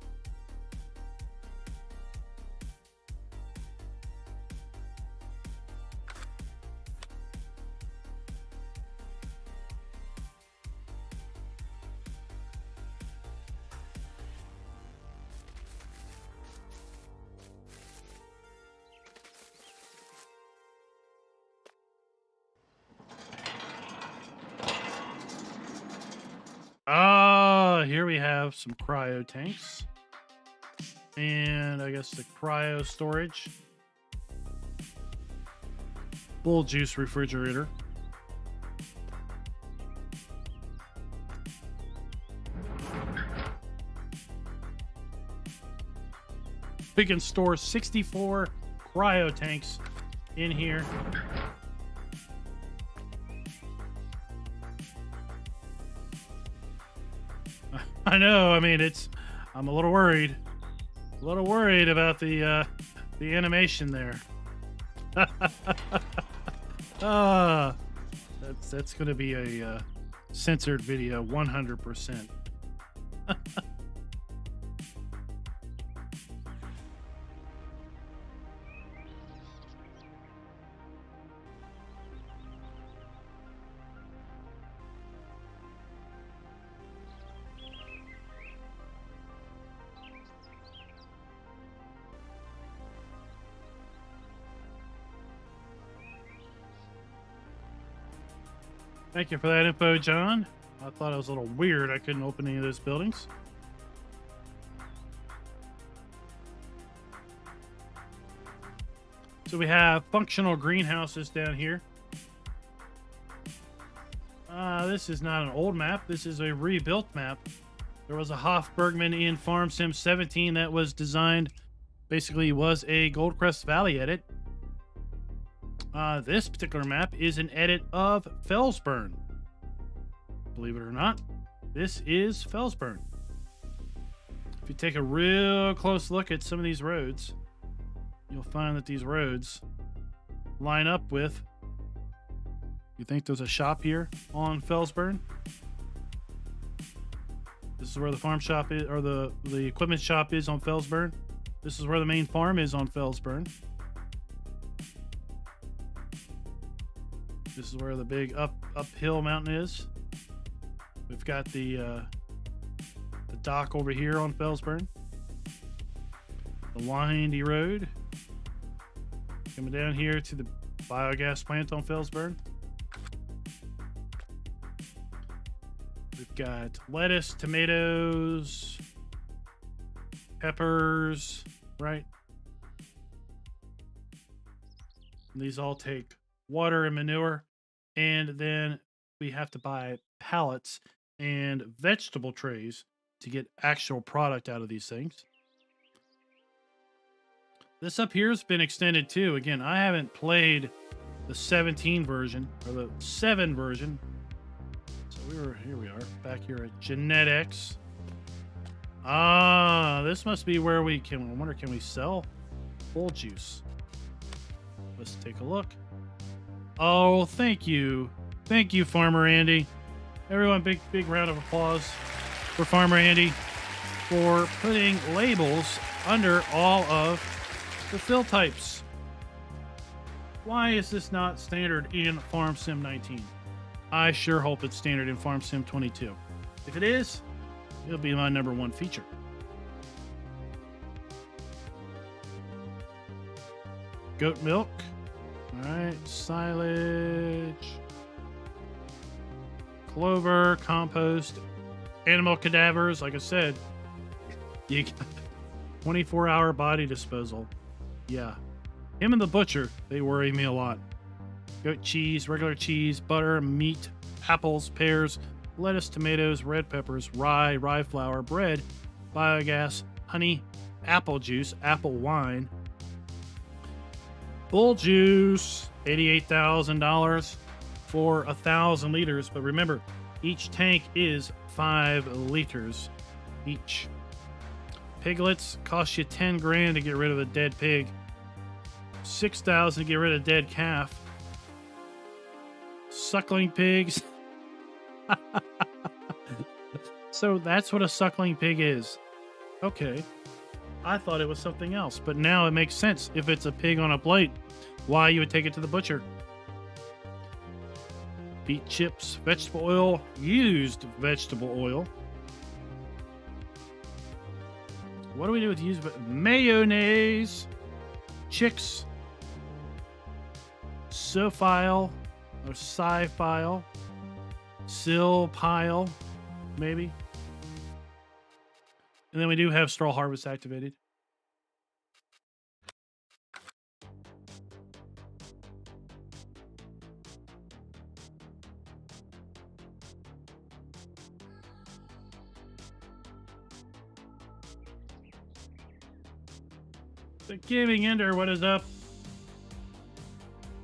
S1: Here we have some cryo tanks. And I guess the cryo storage. Bull juice refrigerator. We can store 64 cryo tanks in here. I know. I mean, I'm a little worried. A little worried about the animation there. That's going to be a censored video, 100%. Thank you for that info, John. I thought it was a little weird. I couldn't open any of those buildings. So we have functional greenhouses down here. This is not an old map. This is a rebuilt map. There was a Hof Bergmann in Farm Sim 17 that was designed, basically was a Goldcrest Valley edit. This particular map is an edit of Felsburn. Believe it or not, this is Felsburn. If you take a real close look at some of these roads, you'll find that these roads line up with... You think there's a shop here on Felsburn? This is where the farm shop is, or the equipment shop is on Felsburn. This is where the main farm is on Felsburn. This is where the big uphill mountain is. We've got the dock over here on Felsburn. The windy road. Coming down here to the biogas plant on Felsburn. We've got lettuce, tomatoes, peppers, right? And these all take water and manure, and then we have to buy pallets and vegetable trays to get actual product out of these things. This up here has been extended too. Again, I haven't played the 17 version or the 7 version. So here we are back here at genetics. This must be where we can, I wonder, can we sell bull juice? Let's take a look. Oh, thank you. Thank you, Farmer Andy. Everyone, big round of applause for Farmer Andy for putting labels under all of the fill types. Why is this not standard in Farm Sim 19? I sure hope it's standard in Farm Sim 22. If it is, it'll be my #1 feature. Goat milk. All right, silage, clover, compost, animal cadavers. Like I said, you got 24-hour body disposal. Yeah, him and the butcher, they worry me a lot. Goat cheese, regular cheese, butter, meat, apples, pears, lettuce, tomatoes, red peppers, rye flour, bread, biogas, honey, apple juice, apple wine, bull juice, $88,000 for 1,000 liters. But remember, each tank is 5 liters each. Piglets cost you 10 grand to get rid of a dead pig, 6,000 to get rid of a dead calf. Suckling pigs. So that's what a suckling pig is. Okay. I thought it was something else, but now it makes sense. If it's a pig on a plate, why you would take it to the butcher. Beet chips, vegetable oil, used vegetable oil. What do we do with used mayonnaise, chicks, sophile, or sci-file, sill pile, maybe. And then we do have straw harvest activated. The Giving Ender, what is up?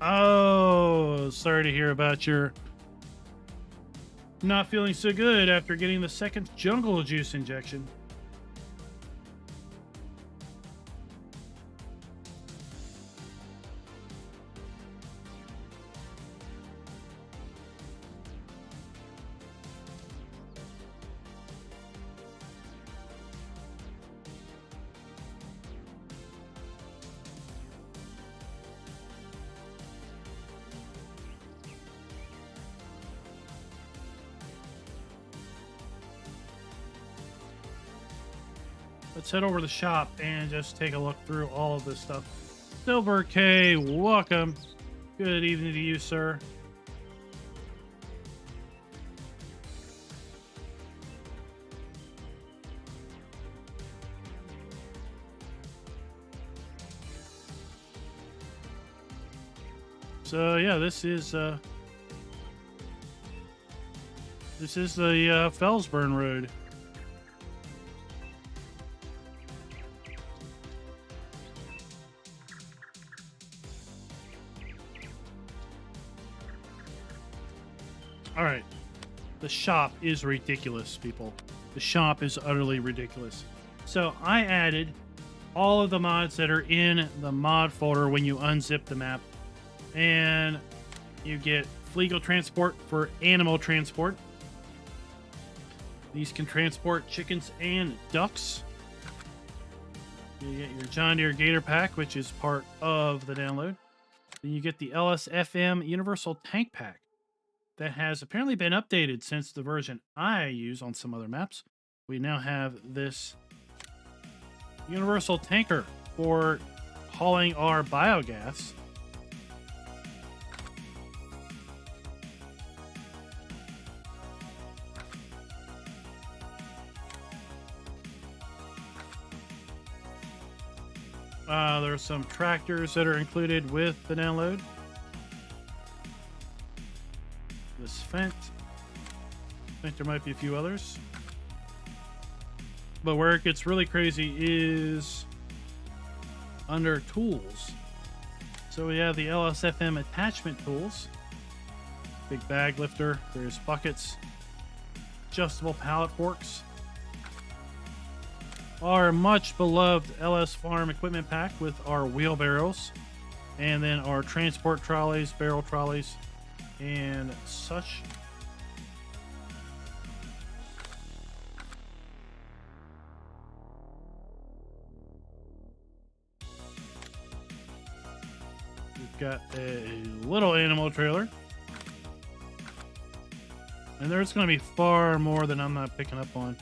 S1: Oh, sorry to hear about your not feeling so good after getting the second jungle juice injection. Let's head over to the shop and just take a look through all of this stuff. Silver K, welcome. Good evening to you, sir. So yeah, this is the Fellsburn Road. All right. The shop is ridiculous, people. The shop is utterly ridiculous. So I added all of the mods that are in the mod folder when you unzip the map. And you get legal transport for animal transport. These can transport chickens and ducks. You get your John Deere Gator Pack, which is part of the download. Then you get the LSFM Universal Tank Pack. That has apparently been updated since the version I use on some other maps. We now have this universal tanker for hauling our biogas. There are some tractors that are included with the download. This Fent. I think there might be a few others. But where it gets really crazy is under tools. So we have the LSFM attachment tools. Big bag lifter, various buckets, adjustable pallet forks. Our much beloved LS Farm equipment pack with our wheelbarrows. And then our transport trolleys, barrel trolleys, and such. We've got a little animal trailer. And there's going to be far more than I'm not picking up on.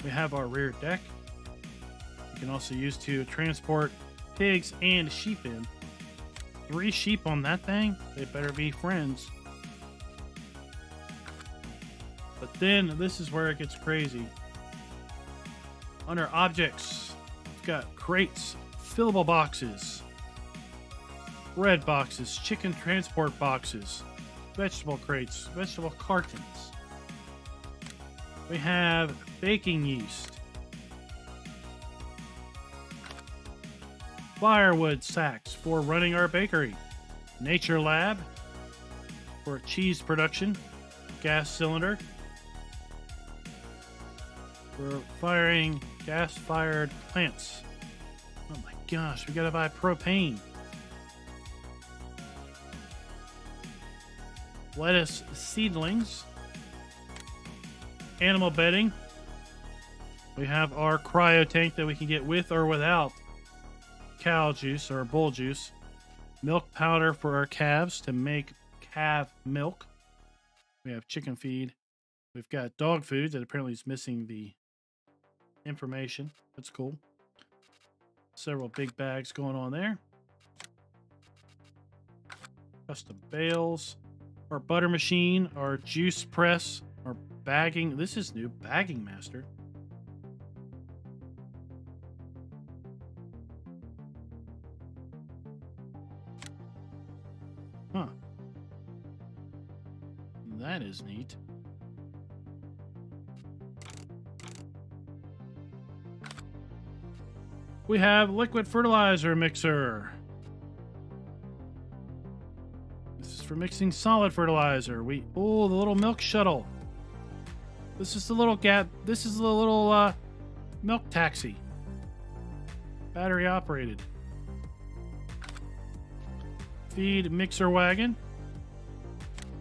S1: We have our rear deck. You can also use to transport pigs and sheep in. 3 sheep on that thing? They better be friends. But then this is where it gets crazy. Under objects, we've got crates, fillable boxes, bread boxes, chicken transport boxes, vegetable crates, vegetable cartons. We have baking yeast, firewood sacks for running our bakery, nature lab for cheese production, gas cylinder for firing gas-fired plants. Oh my gosh, we gotta buy propane. Lettuce seedlings, animal bedding. We have our cryo tank that we can get with or without cow juice or bull juice. Milk powder for our calves to make calf milk. We have chicken feed. We've got dog food that apparently is missing the information. That's cool. Several big bags going on there. Custom bales. Our butter machine. Our juice press. Our bagging. This is new. Bagging master. Huh. That is neat. We have liquid fertilizer mixer. This is for mixing solid fertilizer. Oh, the little milk shuttle. This is the little This is the little milk taxi. Battery operated. Feed mixer wagon.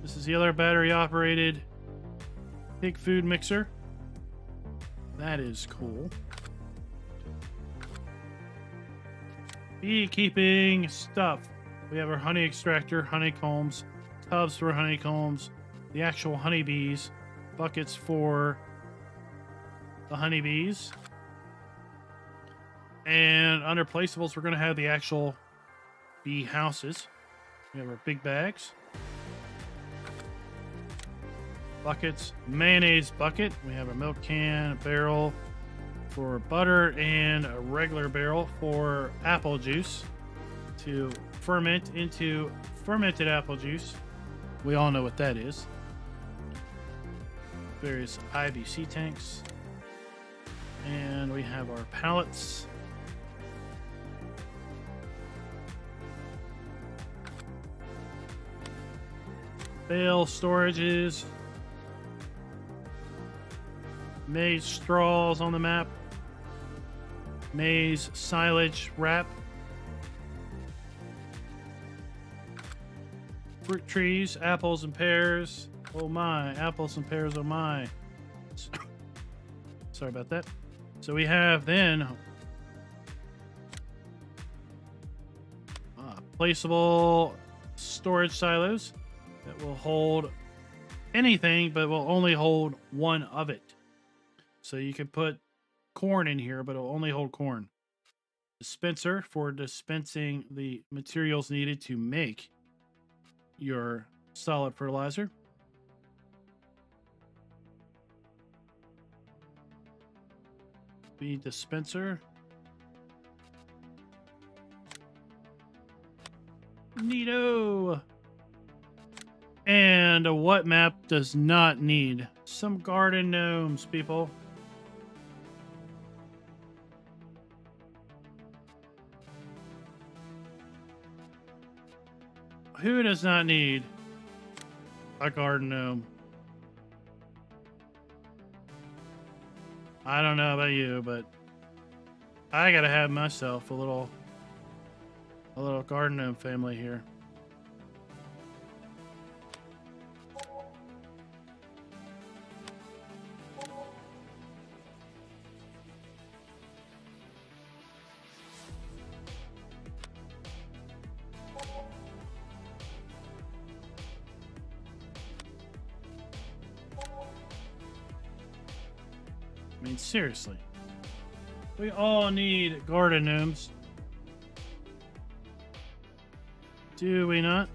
S1: This is the other battery operated pig food mixer. That is cool. Beekeeping stuff. We have our honey extractor, honeycombs, tubs for honeycombs, the actual honeybees, buckets for the honeybees. And under placeables, we're going to have the actual bee houses. We have our big bags. Buckets, mayonnaise bucket. We have a milk can, a barrel for butter, and a regular barrel for apple juice to ferment into fermented apple juice. We all know what that is. Various IBC tanks. And we have our pallets. Bale storages. Maize straws on the map. Maize silage wrap. Fruit trees, apples and pears. Oh my, apples and pears, oh my. Sorry about that. So we have then placeable storage silos that will hold anything, but will only hold one of it. So you can put corn in here, but it'll only hold corn. Dispenser for dispensing the materials needed to make your solid fertilizer. Feed dispenser. Neato. And what map does not need some garden gnomes, people? Who does not need a garden gnome? I don't know about you, but I gotta have myself a little garden gnome family here. I mean, seriously. We all need garden gnomes. Do we not?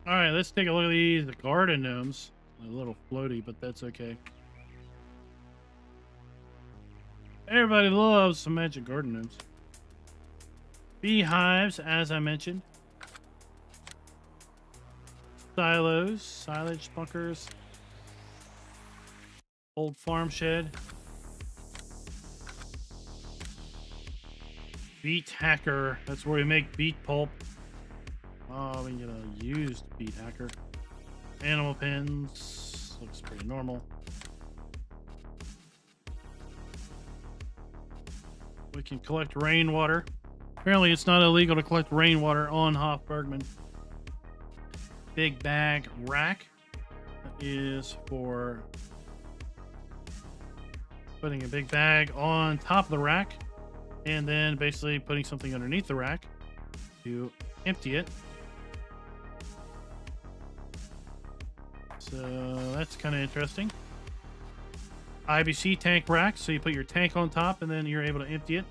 S1: All right, let's take a look at these garden gnomes. A little floaty, but that's okay. Everybody loves some magic garden gnomes. Beehives, as I mentioned. Silos, silage bunkers. Old farm shed. Beet hacker. That's where we make beet pulp. Oh, we can get a used beet hacker. Animal pens. Looks pretty normal. We can collect rainwater. Apparently it's not illegal to collect rainwater on Hof Bergmann. Big bag rack. That is for putting a big bag on top of the rack and then basically putting something underneath the rack to empty it. So that's kind of interesting. IBC tank rack, so you put your tank on top and then you're able to empty it.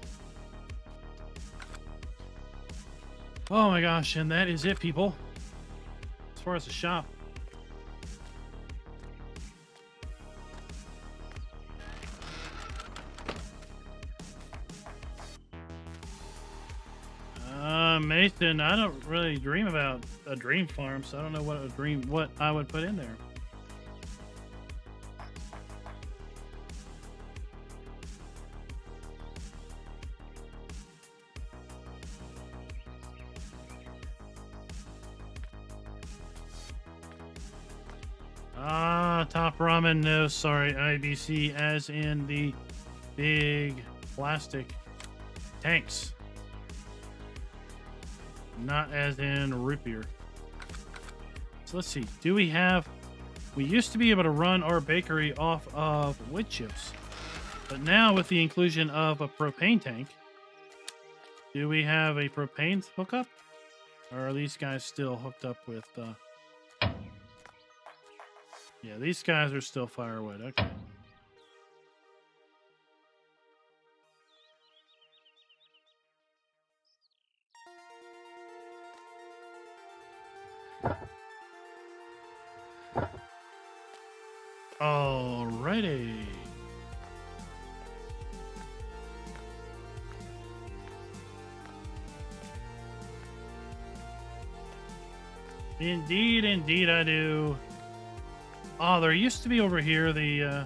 S1: Oh my gosh, and that is it, people. As far as the shop. Mason, I don't really dream about a dream farm, so I don't know what I would put in there. Top ramen, no, sorry, IBC, as in the big plastic tanks. Not as in root beer. So let's see. Do we have... We used to be able to run our bakery off of wood chips. But now with the inclusion of a propane tank, do we have a propane hookup? Or are these guys still hooked up with... Yeah, these guys are still firewood. Okay. Alrighty. Indeed, indeed I do. Oh, there used to be over here the,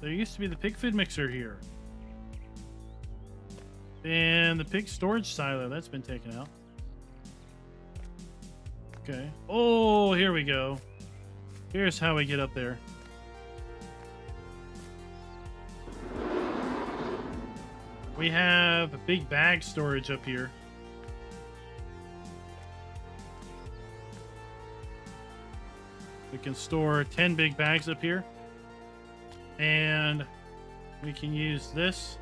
S1: there used to be the pig food mixer here. And the pig storage silo, that's been taken out. Okay. Oh, here we go. Here's how we get up there. We have a big bag storage up here. We can store 10 big bags up here. And we can use this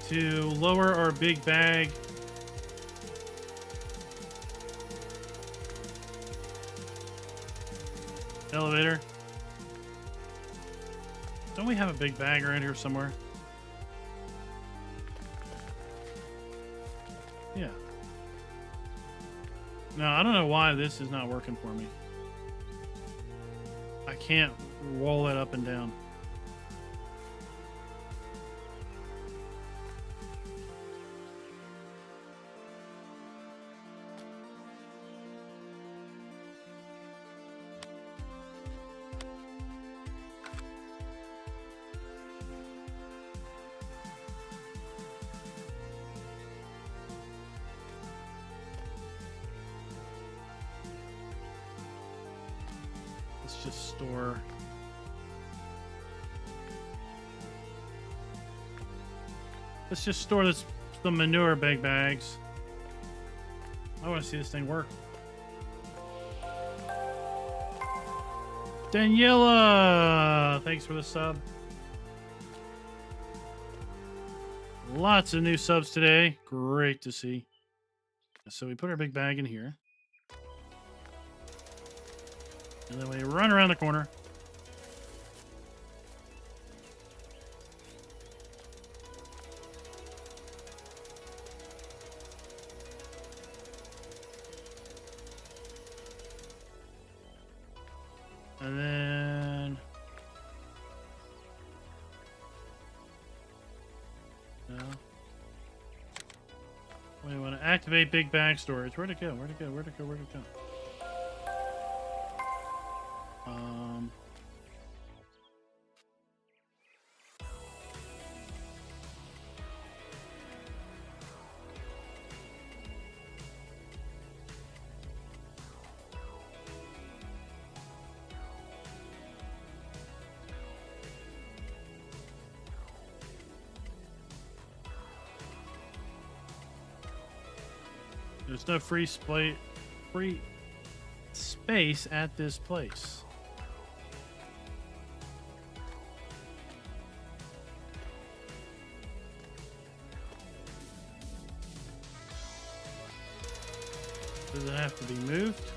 S1: to lower our big bag elevator. Don't we have a big bag around here somewhere? Yeah. No, I don't know why this is not working for me. I can't roll that up and down. Let's just store. Let's just store the manure big bags. I want to see this thing work. Daniela, thanks for the sub. Lots of new subs today. Great to see. So we put our big bag in here. And then we run around the corner. And then... No. We want to activate big bag storage. Where'd it go? Where'd it go? Where'd it go? Where'd it go? There's no free space at this place. Does it have to be moved?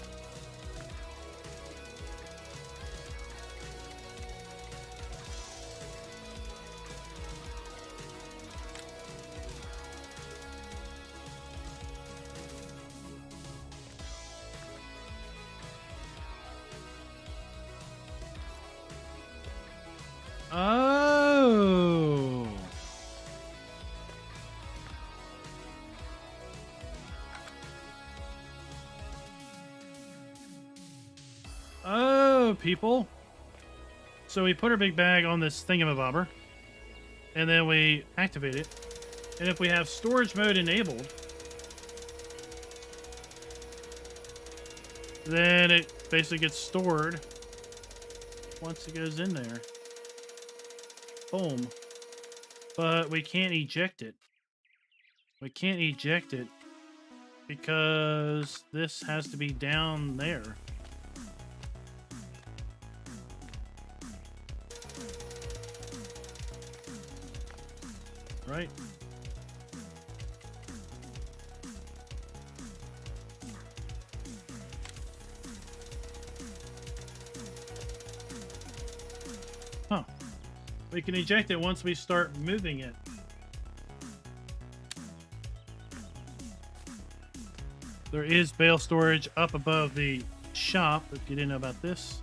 S1: Oh. Oh, people. So we put our big bag on this thingamabobber, and then we activate it. And if we have storage mode enabled, then it basically gets stored once it goes in there. Boom. But we can't eject it. We can't eject it because this has to be down there. Right? Huh. We can eject it once we start moving it. There is bale storage up above the shop, if you didn't know about this.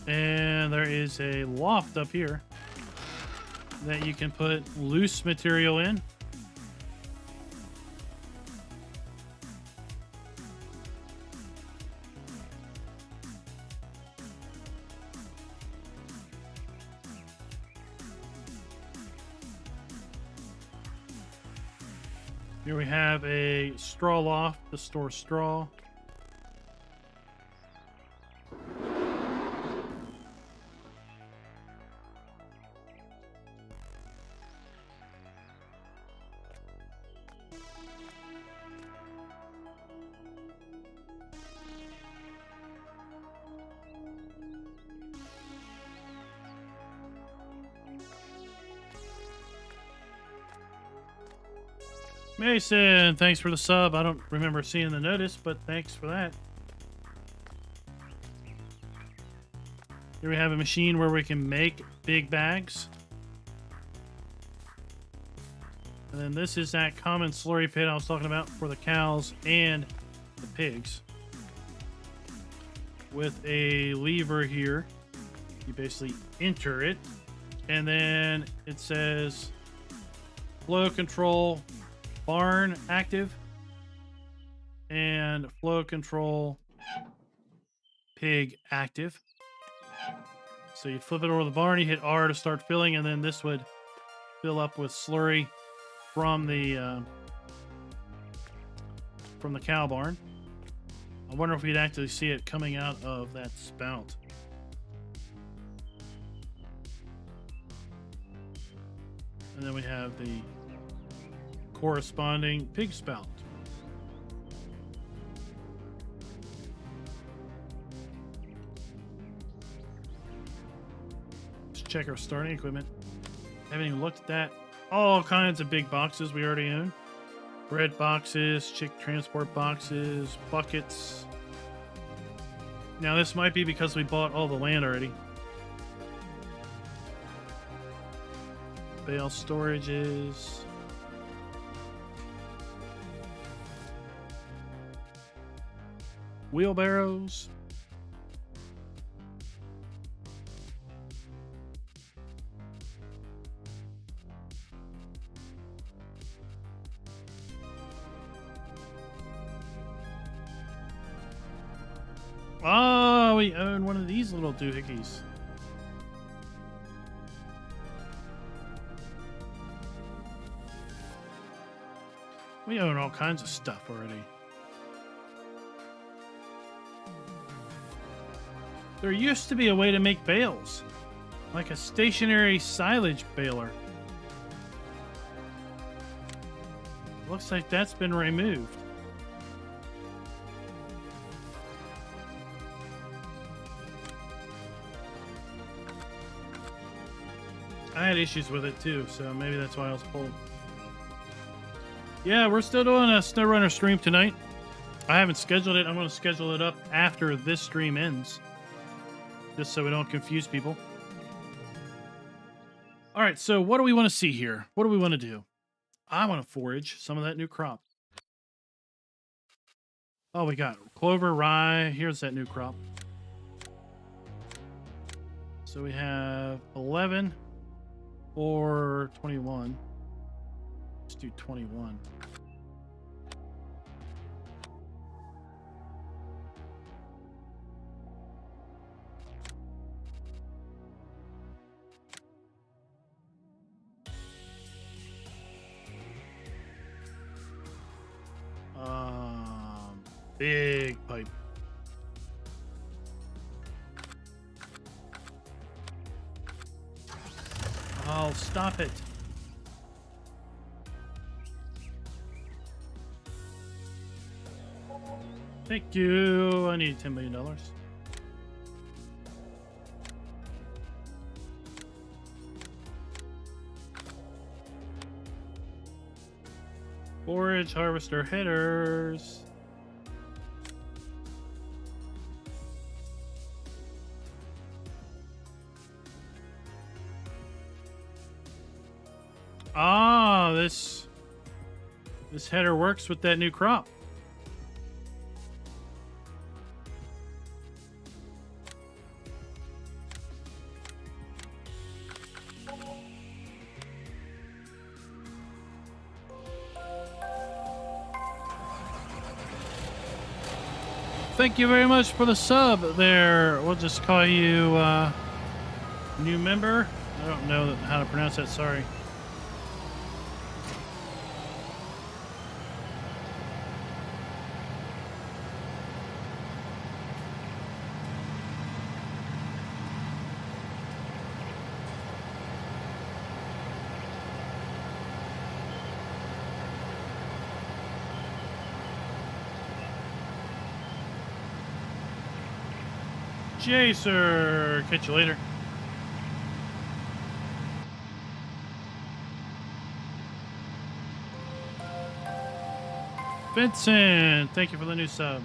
S1: And there is a loft up here that you can put loose material in. Here we have a straw loft to store straw. Mason, thanks for the sub. I don't remember seeing the notice, but thanks for that. Here we have a machine where we can make big bags. And then this is that common slurry pit I was talking about for the cows and the pigs. With a lever here, you basically enter it, and then it says flow control barn active and flow control pig active. So you flip it over the barn, you hit R to start filling, and then this would fill up with slurry from the cow barn. I wonder if we'd actually see it coming out of that spout. And then we have the corresponding pig spout. Let's check our starting equipment. Haven't even looked at that. All kinds of big boxes we already own. Bread boxes, chick transport boxes, buckets. Now this might be because we bought all the land already. Bale storages. Wheelbarrows. Oh, we own one of these little doohickeys. We own all kinds of stuff already. There used to be a way to make bales, like a stationary silage baler. Looks like that's been removed. I had issues with it too, so maybe that's why I was pulled. Yeah, we're still doing a SnowRunner stream tonight. I haven't scheduled it. I'm going to schedule it up after this stream ends, just so we don't confuse people. All right, so what do we want to see here? What do we want to do? I want to forage some of that new crop. Oh, we got clover, rye. Here's that new crop. So we have 11 or 21. Let's do 21. Big pipe. Oh, now. Stop it. Thank you. I need $10 million. Forage harvester headers. Ah, this header works with that new crop. Thank you very much for the sub there. We'll just call you new member. I don't know how to pronounce that, sorry. Jacer, catch you later. Vincent, thank you for the new sub.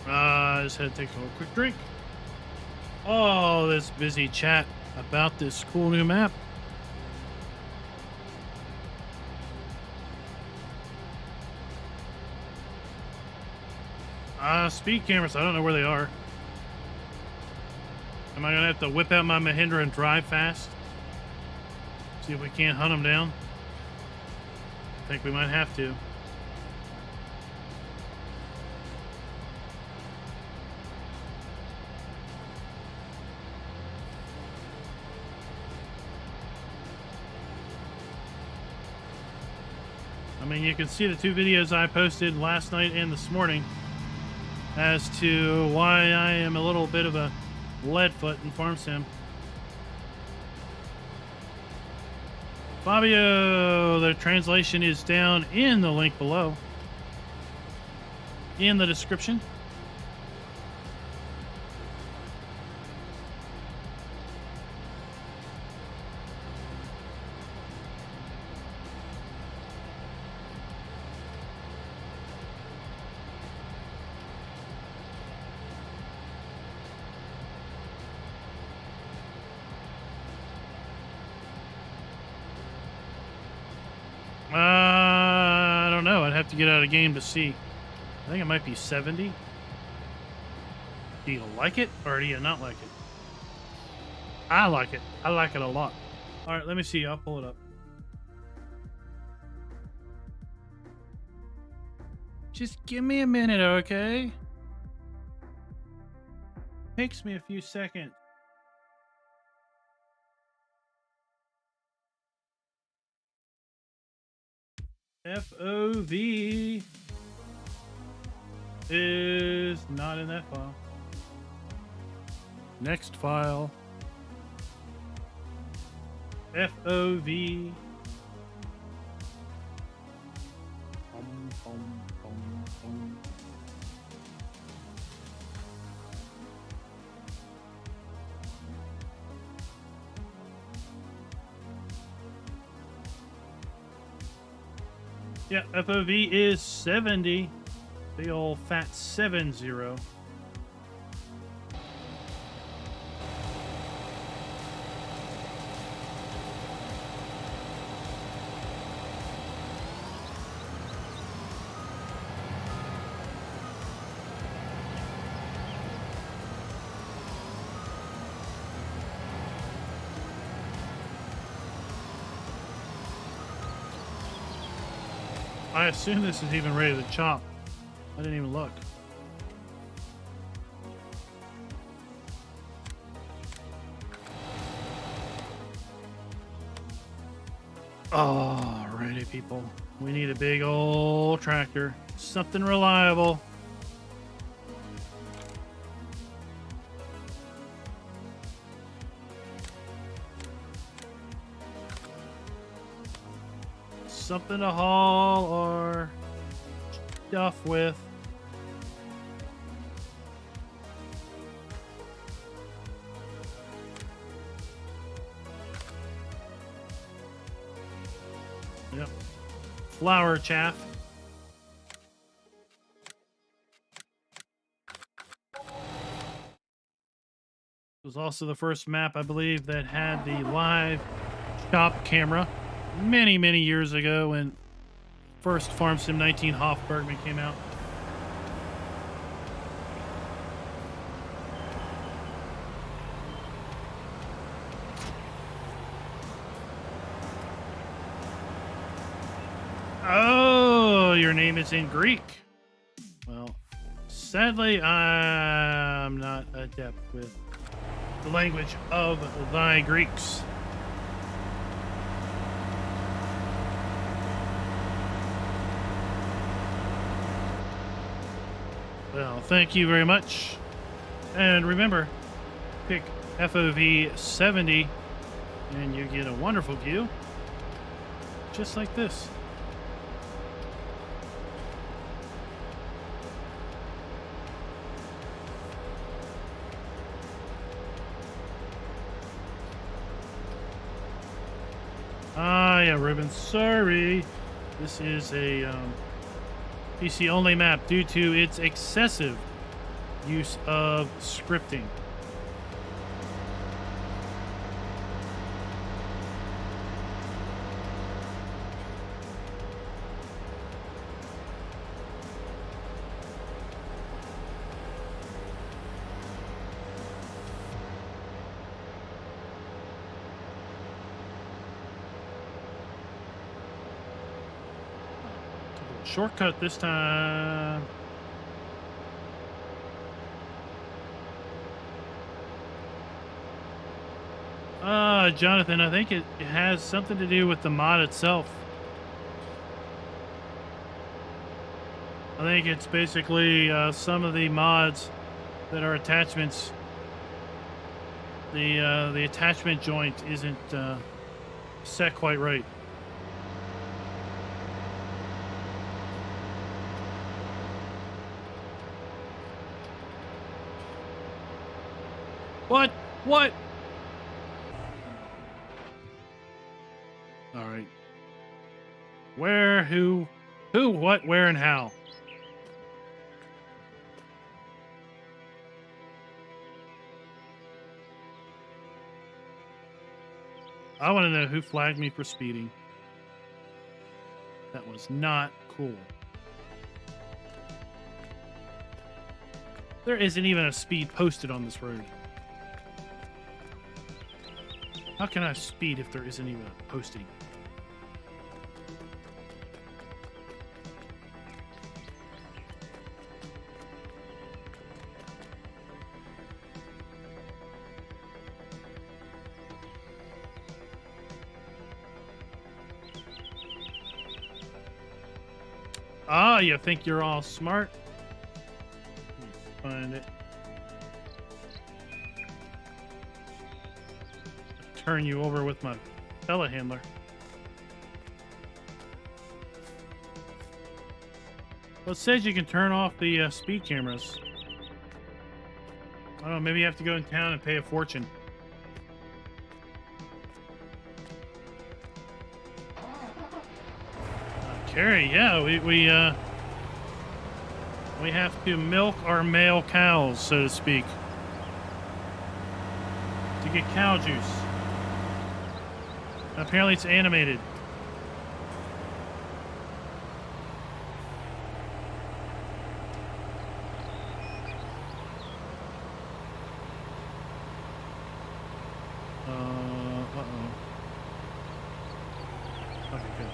S1: I just had to take a little quick drink. Oh, this busy chat about this cool new map. Speed cameras, I don't know where they are. Am I gonna have to whip out my Mahindra and drive fast? See if we can't hunt them down? I think we might have to. I mean, you can see the two videos I posted last night and this morning as to why I am a little bit of a leadfoot in Farm Sim. Fabio, the translation is down in the link below, in the description. I don't know. I'd have to get out of game to see. I think it might be 70. Do you like it or do you not like it? I like it. I like it a lot. All right, let me see. I'll pull it up. Just give me a minute, okay? Takes me a few seconds. FOV is not in that file. Next file. FOV. Yeah, FOV is 70. The old fat 70. I assume this is even ready to chop. I didn't even look. Alrighty, people. We need a big old tractor. Something reliable. Something to haul our stuff with. Yep. Flower chaff. It was also the first map, I believe, that had the live shop camera many, many years ago when first Farm Sim 19 Hof Bergmann came out. Oh, your name is in Greek. Well, sadly, I'm not adept with the language of thy Greeks. Well, thank you very much. And remember, pick FOV70 and you get a wonderful view just like this. Ah, yeah, Ruben, sorry. This is a PC only map due to its excessive use of scripting. Shortcut this time. Jonathan, I think it has something to do with the mod itself. I think it's basically some of the mods that are attachments. The attachment joint isn't set quite right. What? What? All right. Where, who, what, where, and how? I want to know who flagged me for speeding. That was not cool. There isn't even a speed posted on this road. How can I speed if there isn't even a posting? Ah, you think you're all smart? Let me find it. Turn you over with my telehandler. Well, it says you can turn off the speed cameras. I don't know, maybe you have to go in town and pay a fortune. Carrie, yeah, we have to milk our male cows, so to speak, to get cow juice. Apparently it's animated. Uh-oh. Okay, good.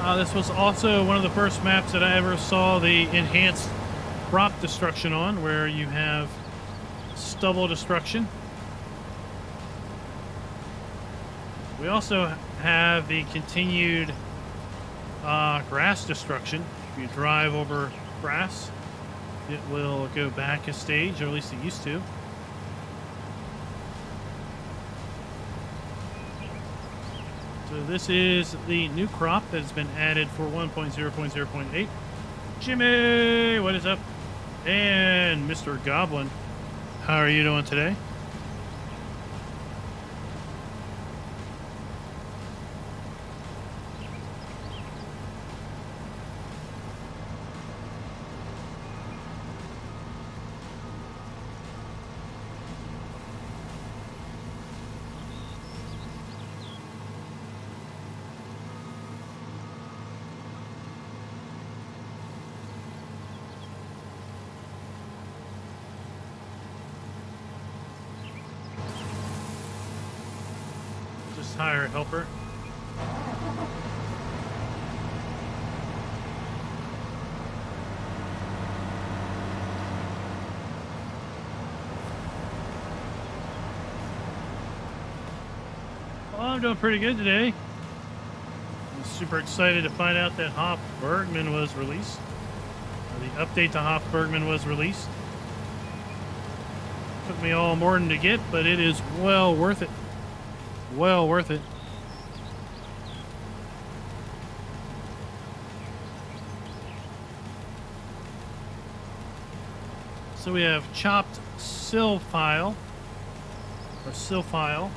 S1: This was also one of the first maps that I ever saw the enhanced crop destruction on, where you have stubble destruction. We also have the continued grass destruction. If you drive over grass, it will go back a stage, or at least it used to. So this is the new crop that has been added for 1.0.0.8. Jimmy, what is up? And Mr. Goblin, how are you doing today? Hire a helper. Well, I'm doing pretty good today. I'm super excited to find out that Hof Bergmann was released. The update to Hof Bergmann was released. Took me all morning to get, but it is well worth it. Well worth it. So we have chopped silphile, or silphile.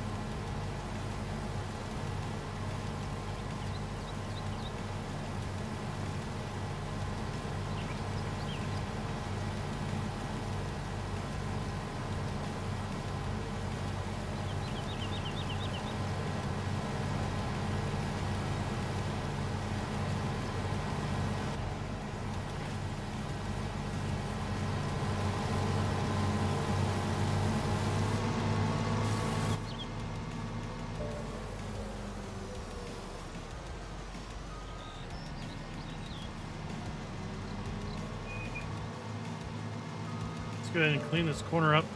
S1: Go ahead and clean this corner up.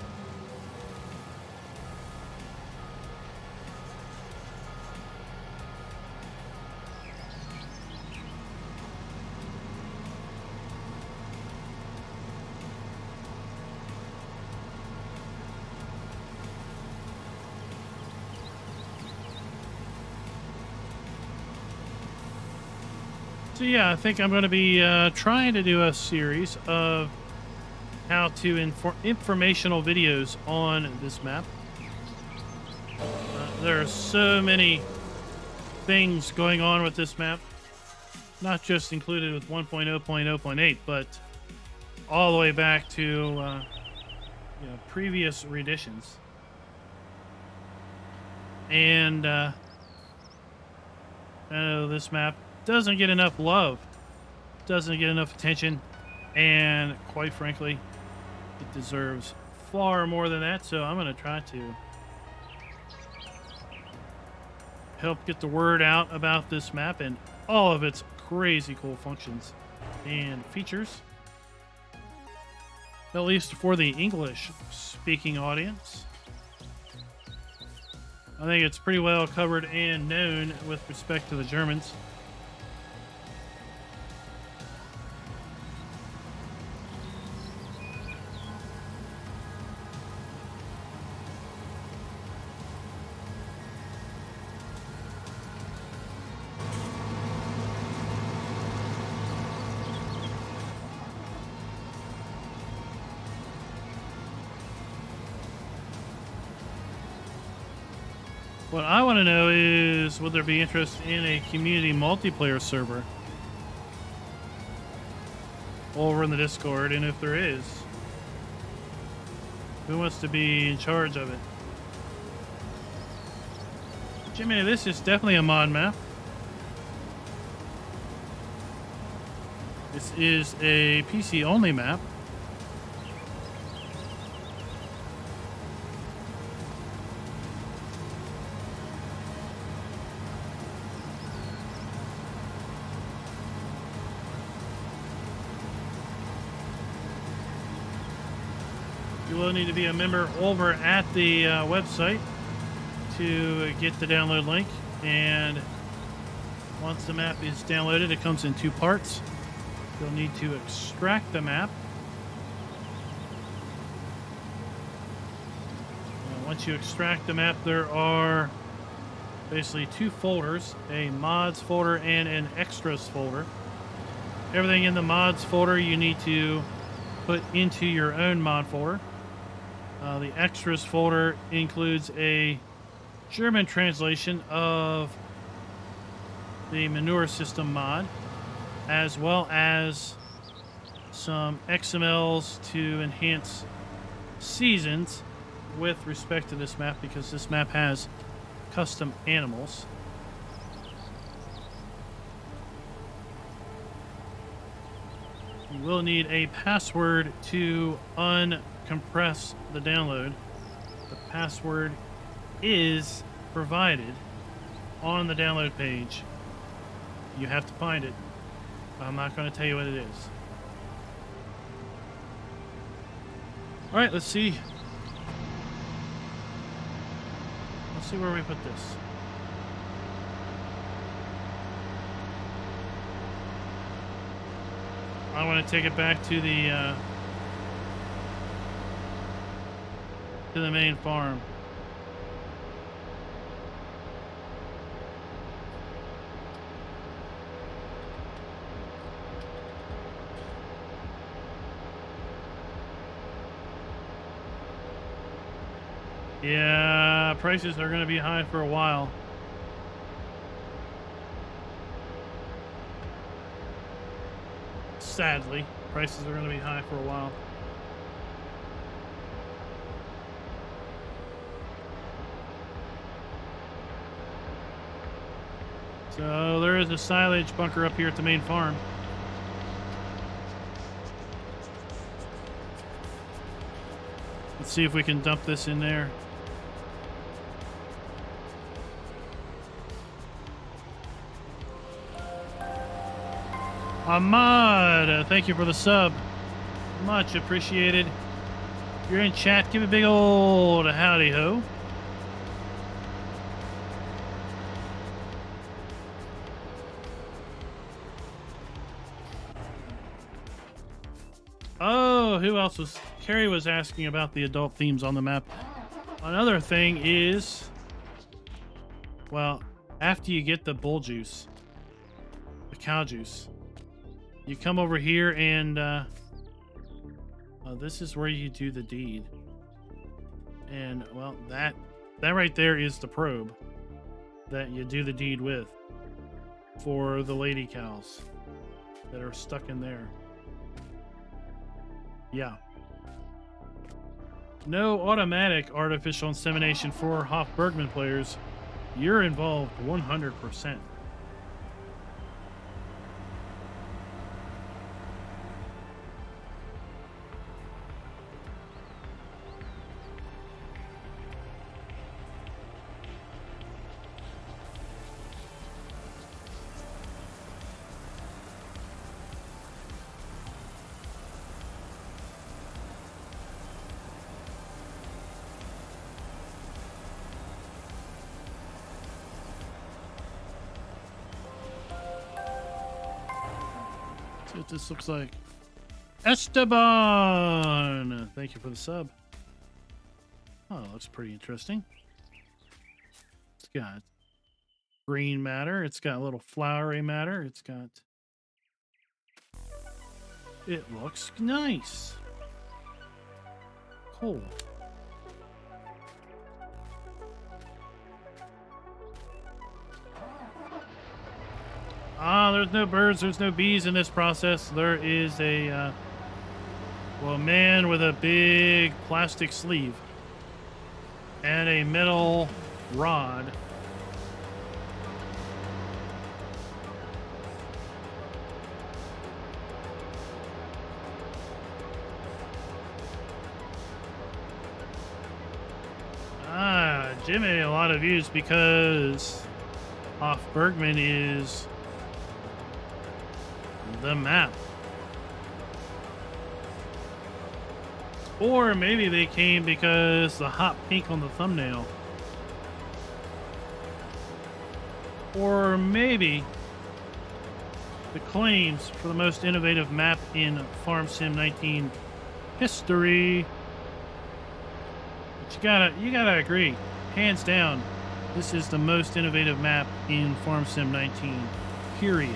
S1: So yeah, I think I'm going to be trying to do a series of how to informational videos on this map. There are so many things going on with this map, not just included with 1.0.0.8, but all the way back to previous renditions. And I know this map doesn't get enough love, doesn't get enough attention, and quite frankly, it deserves far more than that, so I'm going to try to help get the word out about this map and all of its crazy cool functions and features, at least for the English-speaking audience. I think it's pretty well covered and known with respect to the Germans. What I want to know is, would there be interest in a community multiplayer server over in the Discord? And if there is, who wants to be in charge of it? Jimmy, this is definitely a mod map. This is a PC only map. You will need to be a member over at the website to get the download link. And once the map is downloaded, it comes in two parts. You'll need to extract the map. Once you extract the map, there are basically two folders, a mods folder and an extras folder. Everything in the mods folder you need to put into your own mod folder. The extras folder includes a German translation of the manure system mod, as well as some XMLs to enhance seasons with respect to this map, because this map has custom animals. You will need a password to uncompress the download. The password is provided on the download page. You have to find it. I'm not going to tell you what it is. All right, let's see. Let's see where we put this. I want to take it back to the main farm. Yeah, prices are going to be high for a while. Sadly, prices are going to be high for a while. So there is a silage bunker up here at the main farm. Let's see if we can dump this in there. Ahmad, thank you for the sub. Much appreciated. If you're in chat, give a big old howdy ho. Oh, who else was... Carrie was asking about the adult themes on the map. Another thing is... Well, after you get the bull juice, the cow juice, you come over here and this is where you do the deed. And well, that right there is the probe that you do the deed with for the lady cows that are stuck in there. Yeah. No automatic artificial insemination for Hof Bergmann players. You're involved 100%. See what this looks like. Esteban! Thank you for the sub. Oh, that looks pretty interesting. It's got green matter. It's got a little flowery matter. It's got... It looks nice. Cool. Ah, there's no birds, there's no bees in this process. There is a, well, man with a big plastic sleeve and a metal rod. Ah, Jimmy, a lot of views because Hof Bergmann is the map. Or maybe they came because the hot pink on the thumbnail. Or maybe the claims for the most innovative map in Farm Sim 19 history. But you gotta agree, hands down, this is the most innovative map in Farm Sim 19, period.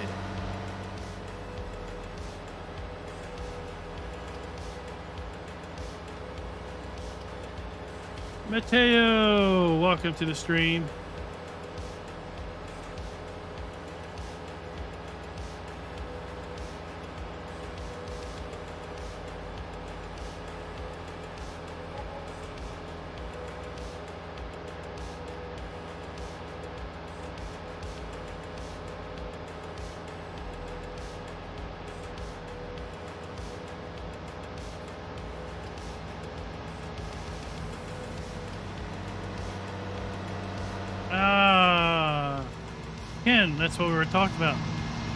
S1: Mateo, welcome to the stream. Ken, that's what we were talking about.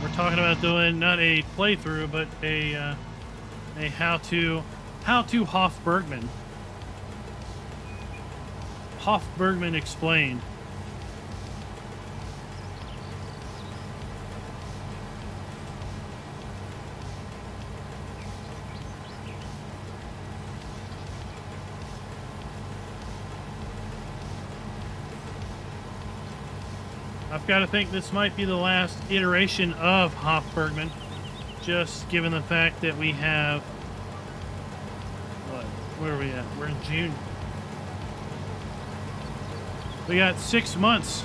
S1: We're talking about doing not a playthrough, but a how-to Hof Bergmann. Hof Bergmann explained. I've got to think this might be the last iteration of Hof Bergmann, just given the fact that we have, where are we at? We're in June. We got 6 months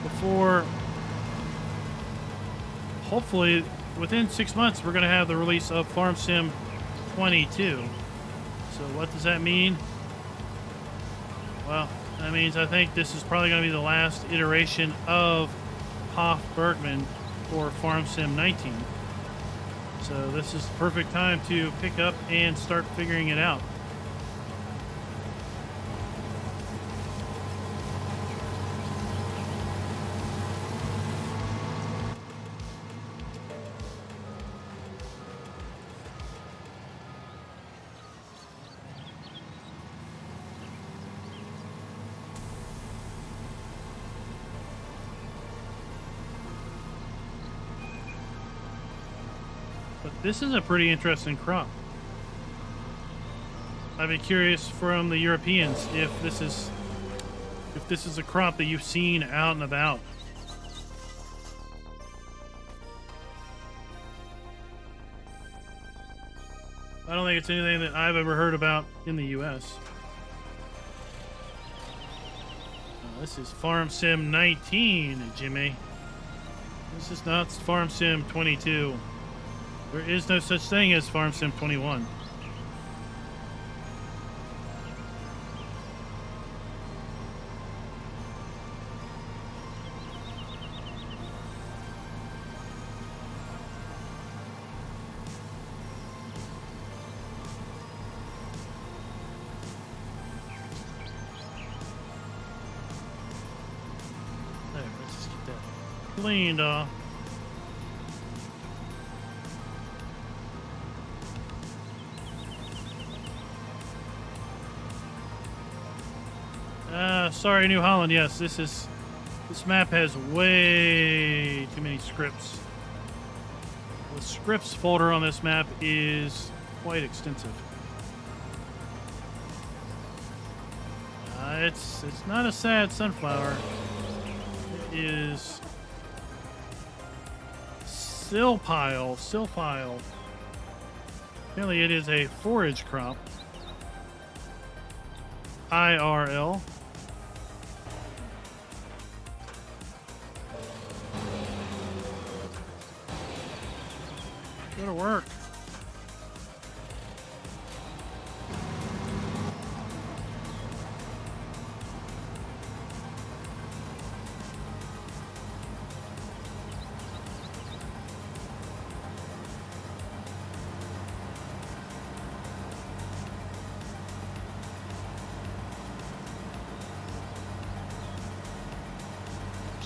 S1: before, hopefully within 6 months, we're going to have the release of Farm Sim 22. So what does that mean? Well, that means I think this is probably going to be the last iteration of Hof Bergmann for Farm Sim 19. So this is the perfect time to pick up and start figuring it out. This is a pretty interesting crop. I'd be curious from the Europeans if this is a crop that you've seen out and about. I don't think it's anything that I've ever heard about in the US. This is Farm Sim 19, Jimmy. This is not Farm Sim 22. There is no such thing as Farm Sim 21. There, let's just get that cleaned off. Sorry, New Holland. Yes, this map has way too many scripts. The scripts folder on this map is quite extensive. It's not a sad sunflower. It is silpile. Apparently, it is a forage crop. IRL. Go to work.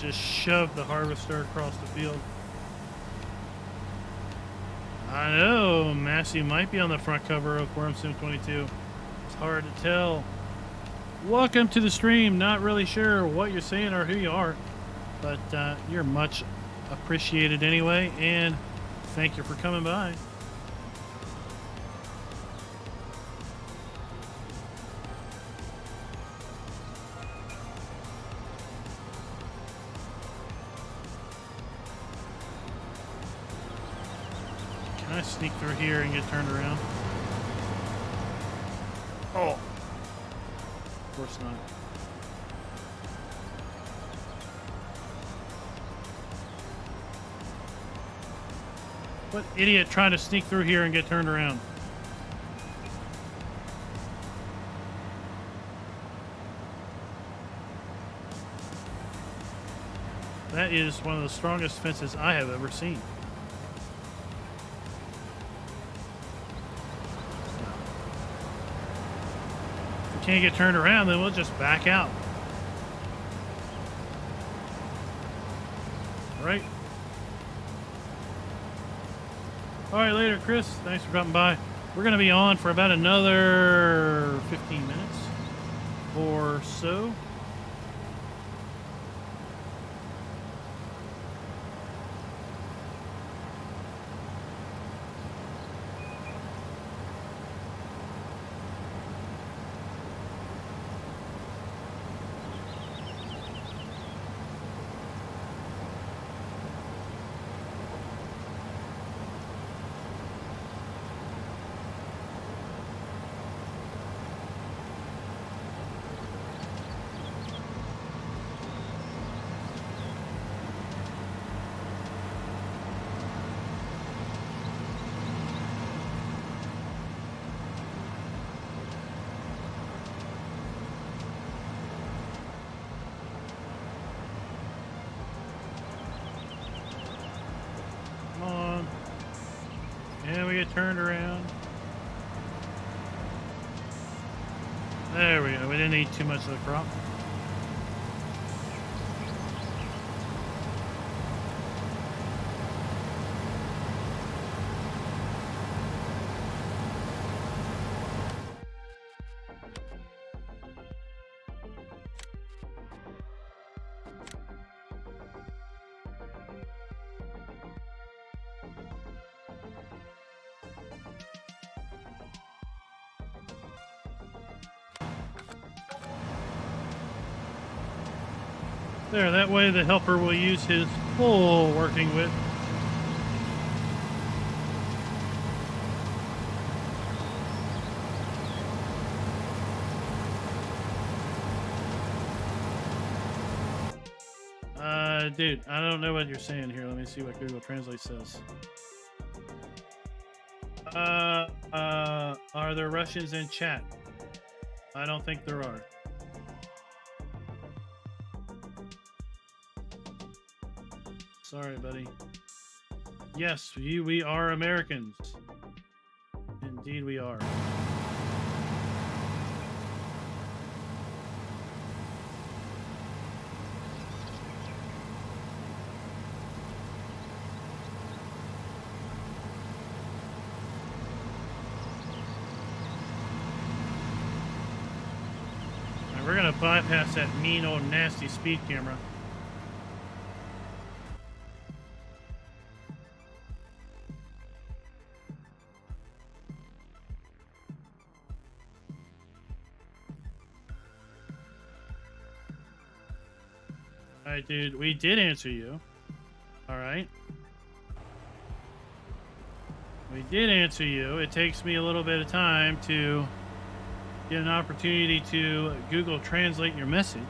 S1: Just shove the harvester across the field. I know, Massey might be on the front cover of Farm Sim 22. It's hard to tell. Welcome to the stream. Not really sure what you're saying or who you are, but you're much appreciated anyway, and thank you for coming by. Can I sneak through here and get turned around? Oh. Of course not. What idiot trying to sneak through here and get turned around? That is one of the strongest fences I have ever seen. If we can't get turned around, then we'll just back out. Right? All right, later, Chris. Thanks for dropping by. We're going to be on for about another 15 minutes or so. And we get turned around. There we go. We didn't eat too much of the crop. There, that way the helper will use his full working width. Dude, I don't know what you're saying here. Let me see what Google Translate says. Are there Russians in chat? I don't think there are. Sorry, buddy. Yes, we are Americans. Indeed we are. Now we're gonna bypass that mean old nasty speed camera. Alright, dude, we did answer you. Alright. We did answer you. It takes me a little bit of time to get an opportunity to Google Translate your message.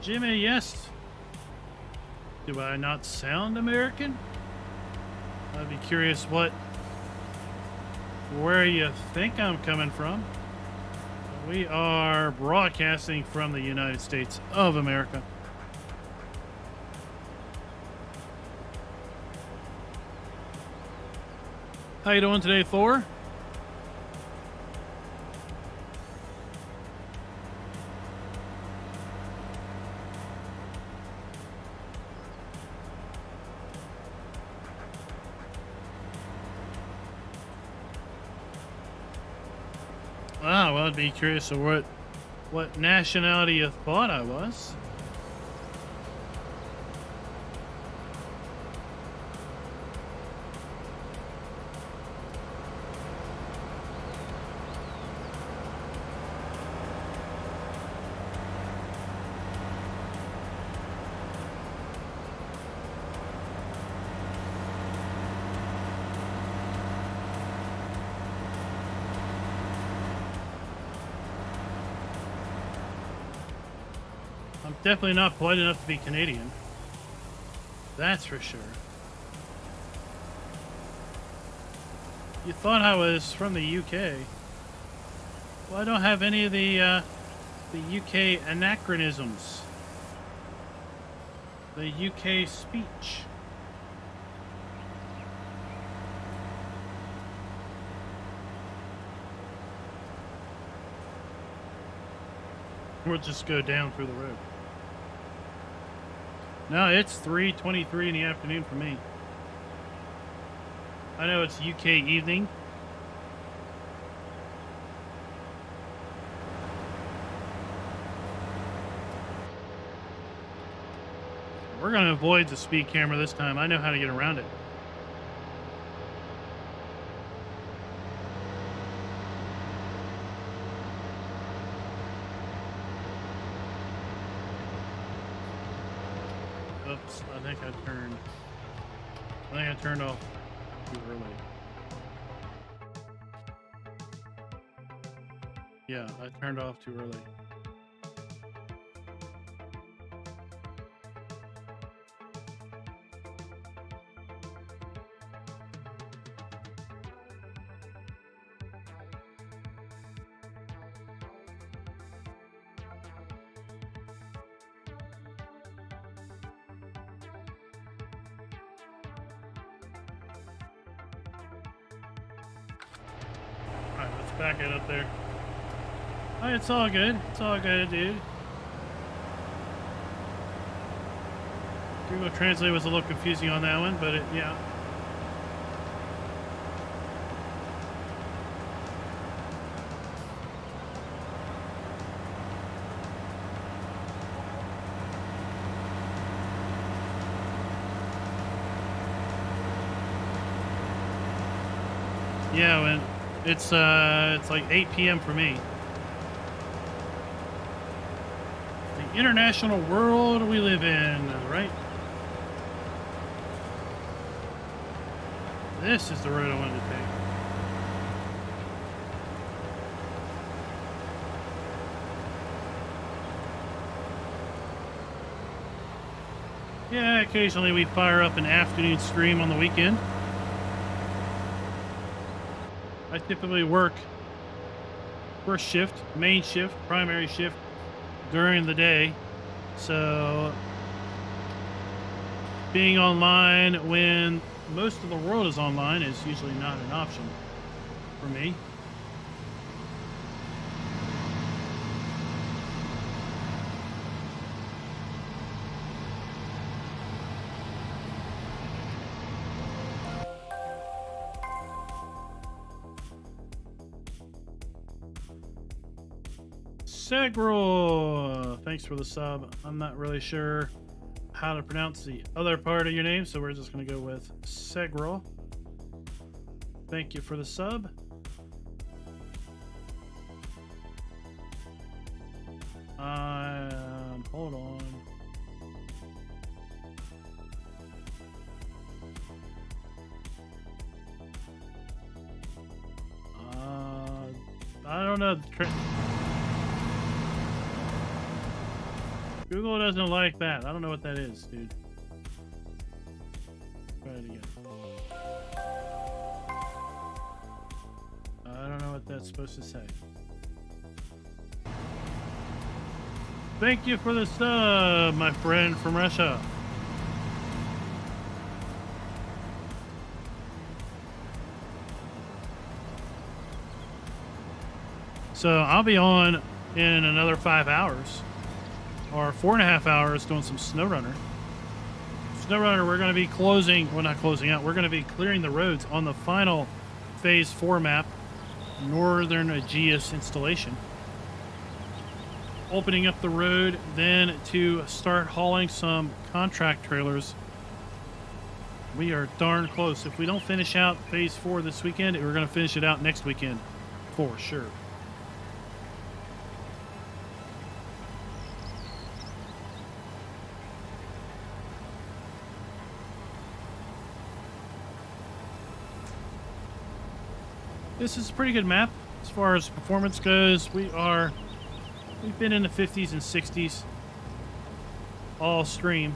S1: Jimmy, yes. Do I not sound American? I'd be curious where you think I'm coming from. We are broadcasting from the United States of America. How you doing today, Thor? Ah, well, I'd be curious of what nationality you thought I was. I'm definitely not polite enough to be Canadian. That's for sure. You thought I was from the UK. Well, I don't have any of the UK anachronisms. The UK speech. We'll just go down through the road. No, it's 3:23 in the afternoon for me. I know it's UK evening. We're going to avoid the speed camera this time. I know how to get around it. Oops, I think I turned off too early. Yeah, I turned off too early. Back it up there. Oh, it's all good. It's all good, dude. Google Translate was a little confusing on that one, but yeah. Yeah, when it's like 8 p.m. for me. The international world we live in, right? This is the road I wanted to take. Yeah, occasionally we fire up an afternoon stream on the weekend. I typically work first shift, main shift, primary shift during the day. So being online when most of the world is online is usually not an option for me. Segro, thanks for the sub. I'm not really sure how to pronounce the other part of your name, so we're just going to go with Segro. Thank you for the sub. Hold on. I don't know. Google doesn't like that. I don't know what that is, dude. Try it again. I don't know what that's supposed to say. Thank you for the sub, my friend from Russia. So I'll be on in another 5 hours. Or 4.5 hours doing some SnowRunner. SnowRunner, we're going to be closing, well, not closing out, we're going to be clearing the roads on the final Phase 4 map Northern Aegeus installation. Opening up the road then to start hauling some contract trailers. We are darn close. If we don't finish out phase 4 this weekend, we're going to finish it out next weekend for sure. This is a pretty good map as far as performance goes. We've been in the 50s and 60s all stream.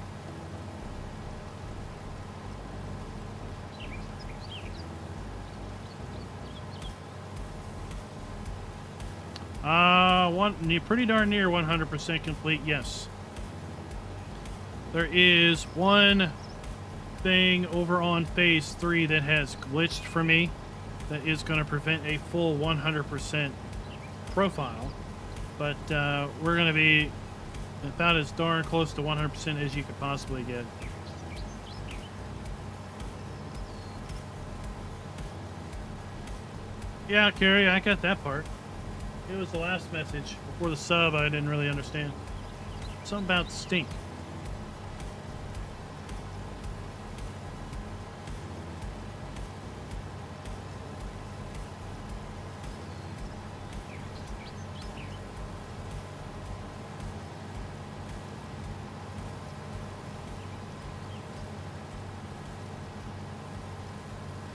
S1: Pretty darn near 100% complete, yes. There is one thing over on phase 3 that has glitched for me that is going to prevent a full 100% profile, but we're going to be about as darn close to 100% as you could possibly get. Yeah, Carrie, I got that part. It was the last message before the sub. I didn't really understand. Something about stink.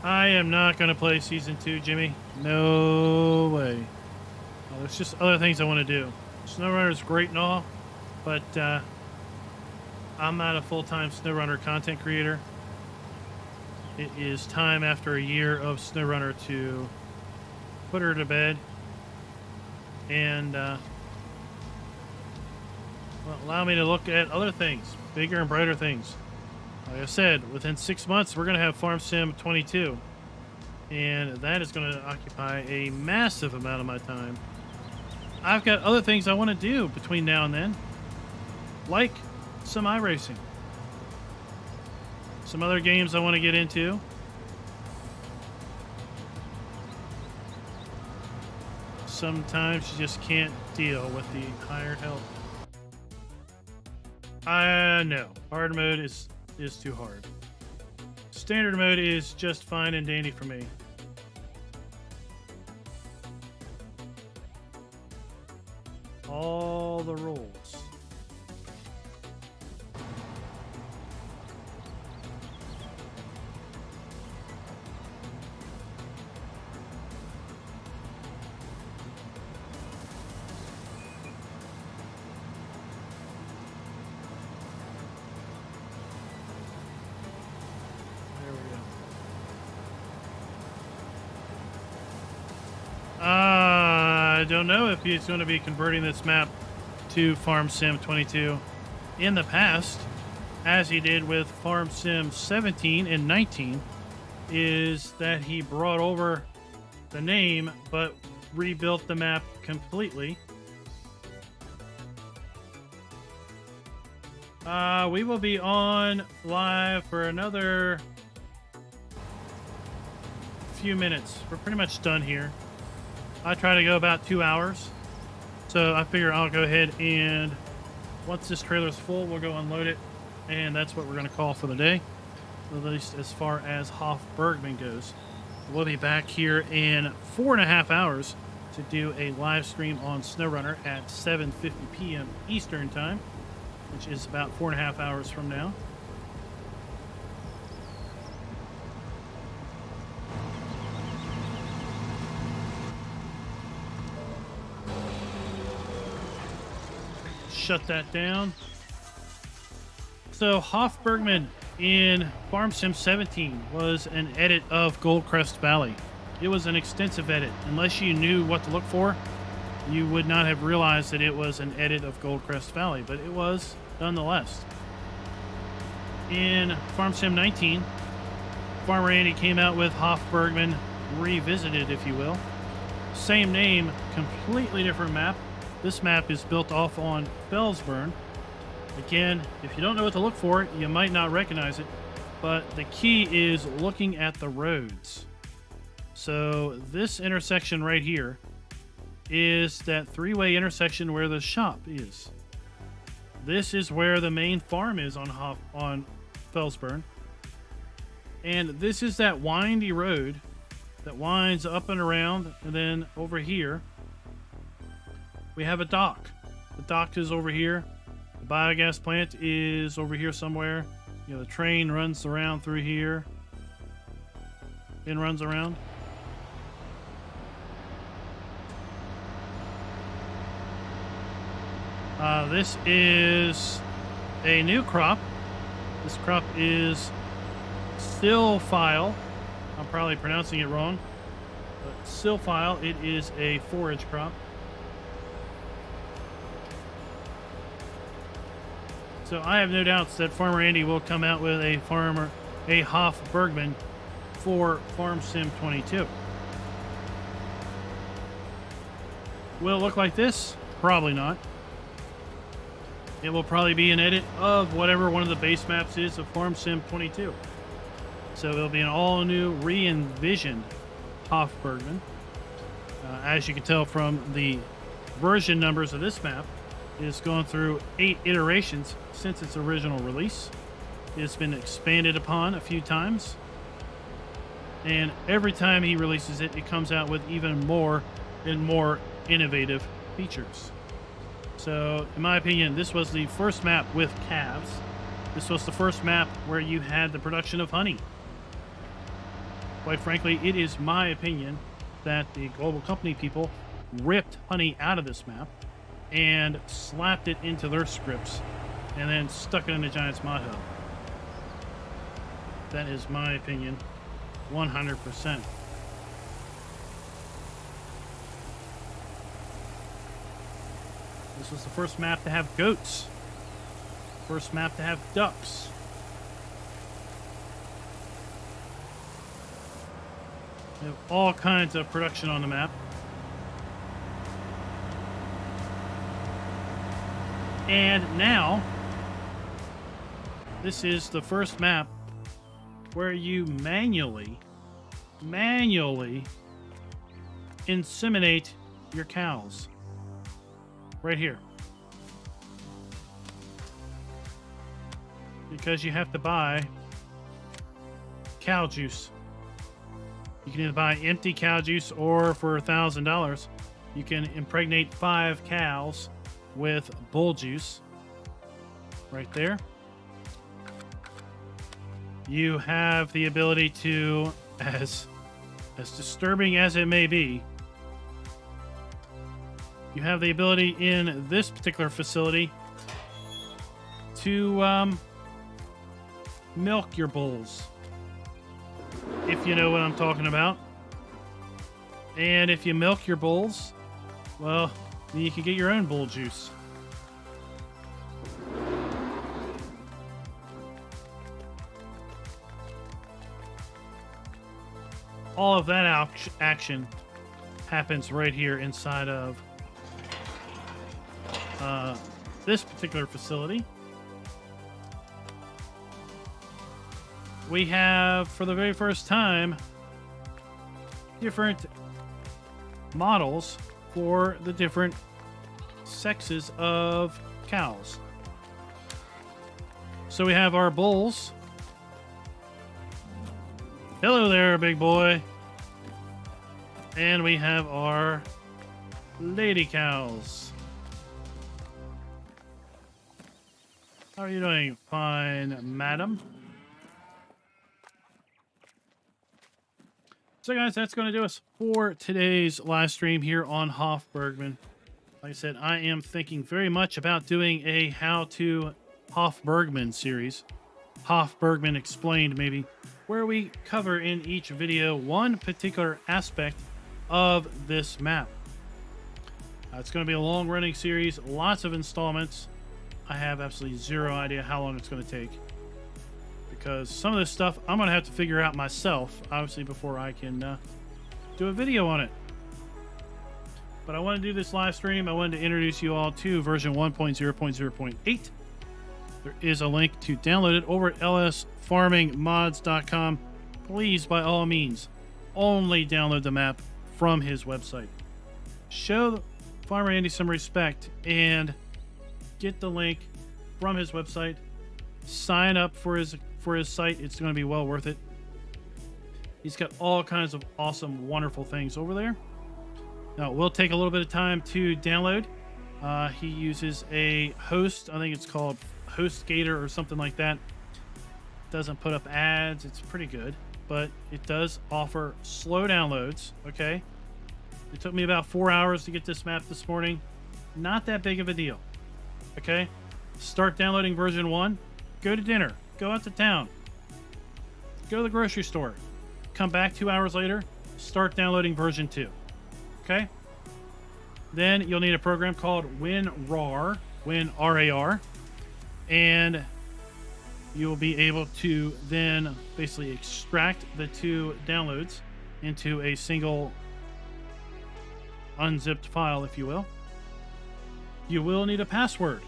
S1: I am not going to play Season 2, Jimmy. No way. Well, there's just other things I want to do. SnowRunner is great and all, but I'm not a full-time SnowRunner content creator. It is time after a year of SnowRunner to put her to bed and allow me to look at other things, bigger and brighter things. Like I said, within 6 months, we're going to have Farm Sim 22, and that is going to occupy a massive amount of my time. I've got other things I want to do between now and then, like some iRacing. Some other games I want to get into. Sometimes you just can't deal with the hired help. No. Hard mode is too hard. Standard mode is just fine and dandy for me. All the rules. There we go. I don't know if he's going to be converting this map to Farm Sim 22 in the past, as he did with Farm Sim 17 and 19, is that he brought over the name but rebuilt the map completely. We will be on live for another few minutes. We're pretty much done here. I try to go about 2 hours. So I figure I'll go ahead and once this trailer's full, we'll go unload it. And that's what we're going to call for the day. At least as far as Hof Bergmann goes. We'll be back here in 4.5 hours to do a live stream on SnowRunner at 7:50 p.m. Eastern Time, which is about 4.5 hours from now. Shut that down. So Hof Bergmann in Farm Sim 17 was an edit of Goldcrest Valley. It was an extensive edit. Unless you knew what to look for, you would not have realized that it was an edit of Goldcrest Valley, but it was nonetheless. In Farm Sim 19, Farmer Andy came out with Hof Bergmann Revisited, if you will. Same name, completely different map. This map is built off on Felsburn. Again, if you don't know what to look for, you might not recognize it, but the key is looking at the roads. So this intersection right here is that three-way intersection where the shop is. This is where the main farm is on Felsburn. And this is that windy road that winds up and around. And then over here, we have a dock. The dock is over here. The biogas plant is over here somewhere. You know, the train runs around through here. Then runs around. This is a new crop. This crop is Silphile. I'm probably pronouncing it wrong. But Silphile, it is a forage crop. So I have no doubts that Farmer Andy will come out with a Hof Bergmann for Farm Sim 22. Will it look like this? Probably not. It will probably be an edit of whatever one of the base maps is of Farm Sim 22. So it'll be an all-new, re-envisioned Hof Bergmann. As you can tell from the version numbers of this map, it has gone through 8 iterations since its original release. It's been expanded upon a few times. And every time he releases it, it comes out with even more and more innovative features. So, in my opinion, this was the first map with calves. This was the first map where you had the production of honey. Quite frankly, it is my opinion that the Global Company people ripped honey out of this map and slapped it into their scripts and then stuck it in the Giant's mod hub. That is my opinion, 100%. This was the first map to have goats. First map to have ducks. You have all kinds of production on the map. And now, this is the first map where you manually inseminate your cows. Right here. Because you have to buy cow juice. You can either buy empty cow juice, or for $1,000 you can impregnate 5 cows with bull juice. Right there. You have the ability to, as disturbing as it may be, you have the ability in this particular facility to milk your bulls, if you know what I'm talking about. And if you milk your bulls, well, then you can get your own bull juice. All of that action happens right here inside of this particular facility. We have, for the very first time, different models for the different sexes of cows. So we have our bulls. Hello there, big boy. And we have our lady cows. How are you doing? Fine, madam. So guys, that's going to do us for today's live stream here on Hof Bergmann. Like I said, I am thinking very much about doing a how-to Hof Bergmann series. Hof Bergmann Explained, maybe, where we cover in each video one particular aspect of this map. It's going to be a long-running series, lots of installments. I have absolutely zero idea how long it's going to take, because some of this stuff I'm going to have to figure out myself, obviously, before I can do a video on it. But I want to do this live stream. I wanted to introduce you all to version 1.0.0.8. There is a link to download it over at lsfarmingmods.com. Please, by all means, only download the map from his website. Show Farmer Andy some respect and get the link from his website. Sign up for his site. It's going to be well worth it. He's got all kinds of awesome, wonderful things over there. Now, it will take a little bit of time to download. He uses a host. I think it's called HostGator or something like that. Doesn't put up ads. It's pretty good, but it does offer slow downloads. Okay. It took me about 4 hours to get this map this morning. Not that big of a deal. Okay. Start downloading version 1. Go to dinner. Go out to town. Go to the grocery store. Come back 2 hours later. Start downloading version 2. Okay. Then you'll need a program called WinRAR. WinRAR. And you will be able to then basically extract the 2 downloads into a single unzipped file, if you will. You will need a password.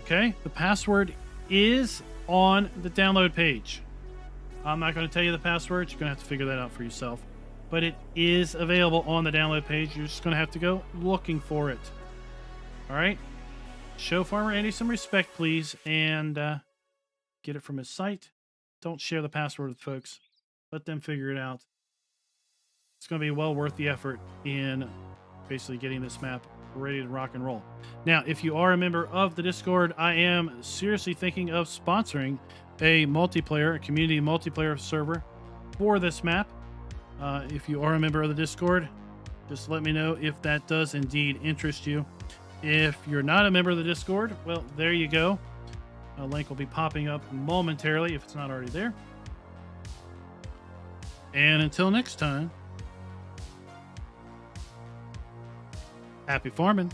S1: Okay. The password is on the download page. I'm not going to tell you the password. You're going to have to figure that out for yourself. But it is available on the download page. You're just going to have to go looking for it. All right. Show Farmer Andy some respect, please, and get it from his site. Don't share the password with folks. Let them figure it out. It's going to be well worth the effort in basically getting this map ready to rock and roll. Now, if you are a member of the Discord, I am seriously thinking of sponsoring a community multiplayer server for this map. If you are a member of the Discord, just let me know if that does indeed interest you. If you're not a member of the Discord, well, there you go. A link will be popping up momentarily if it's not already there. And until next time, happy farming.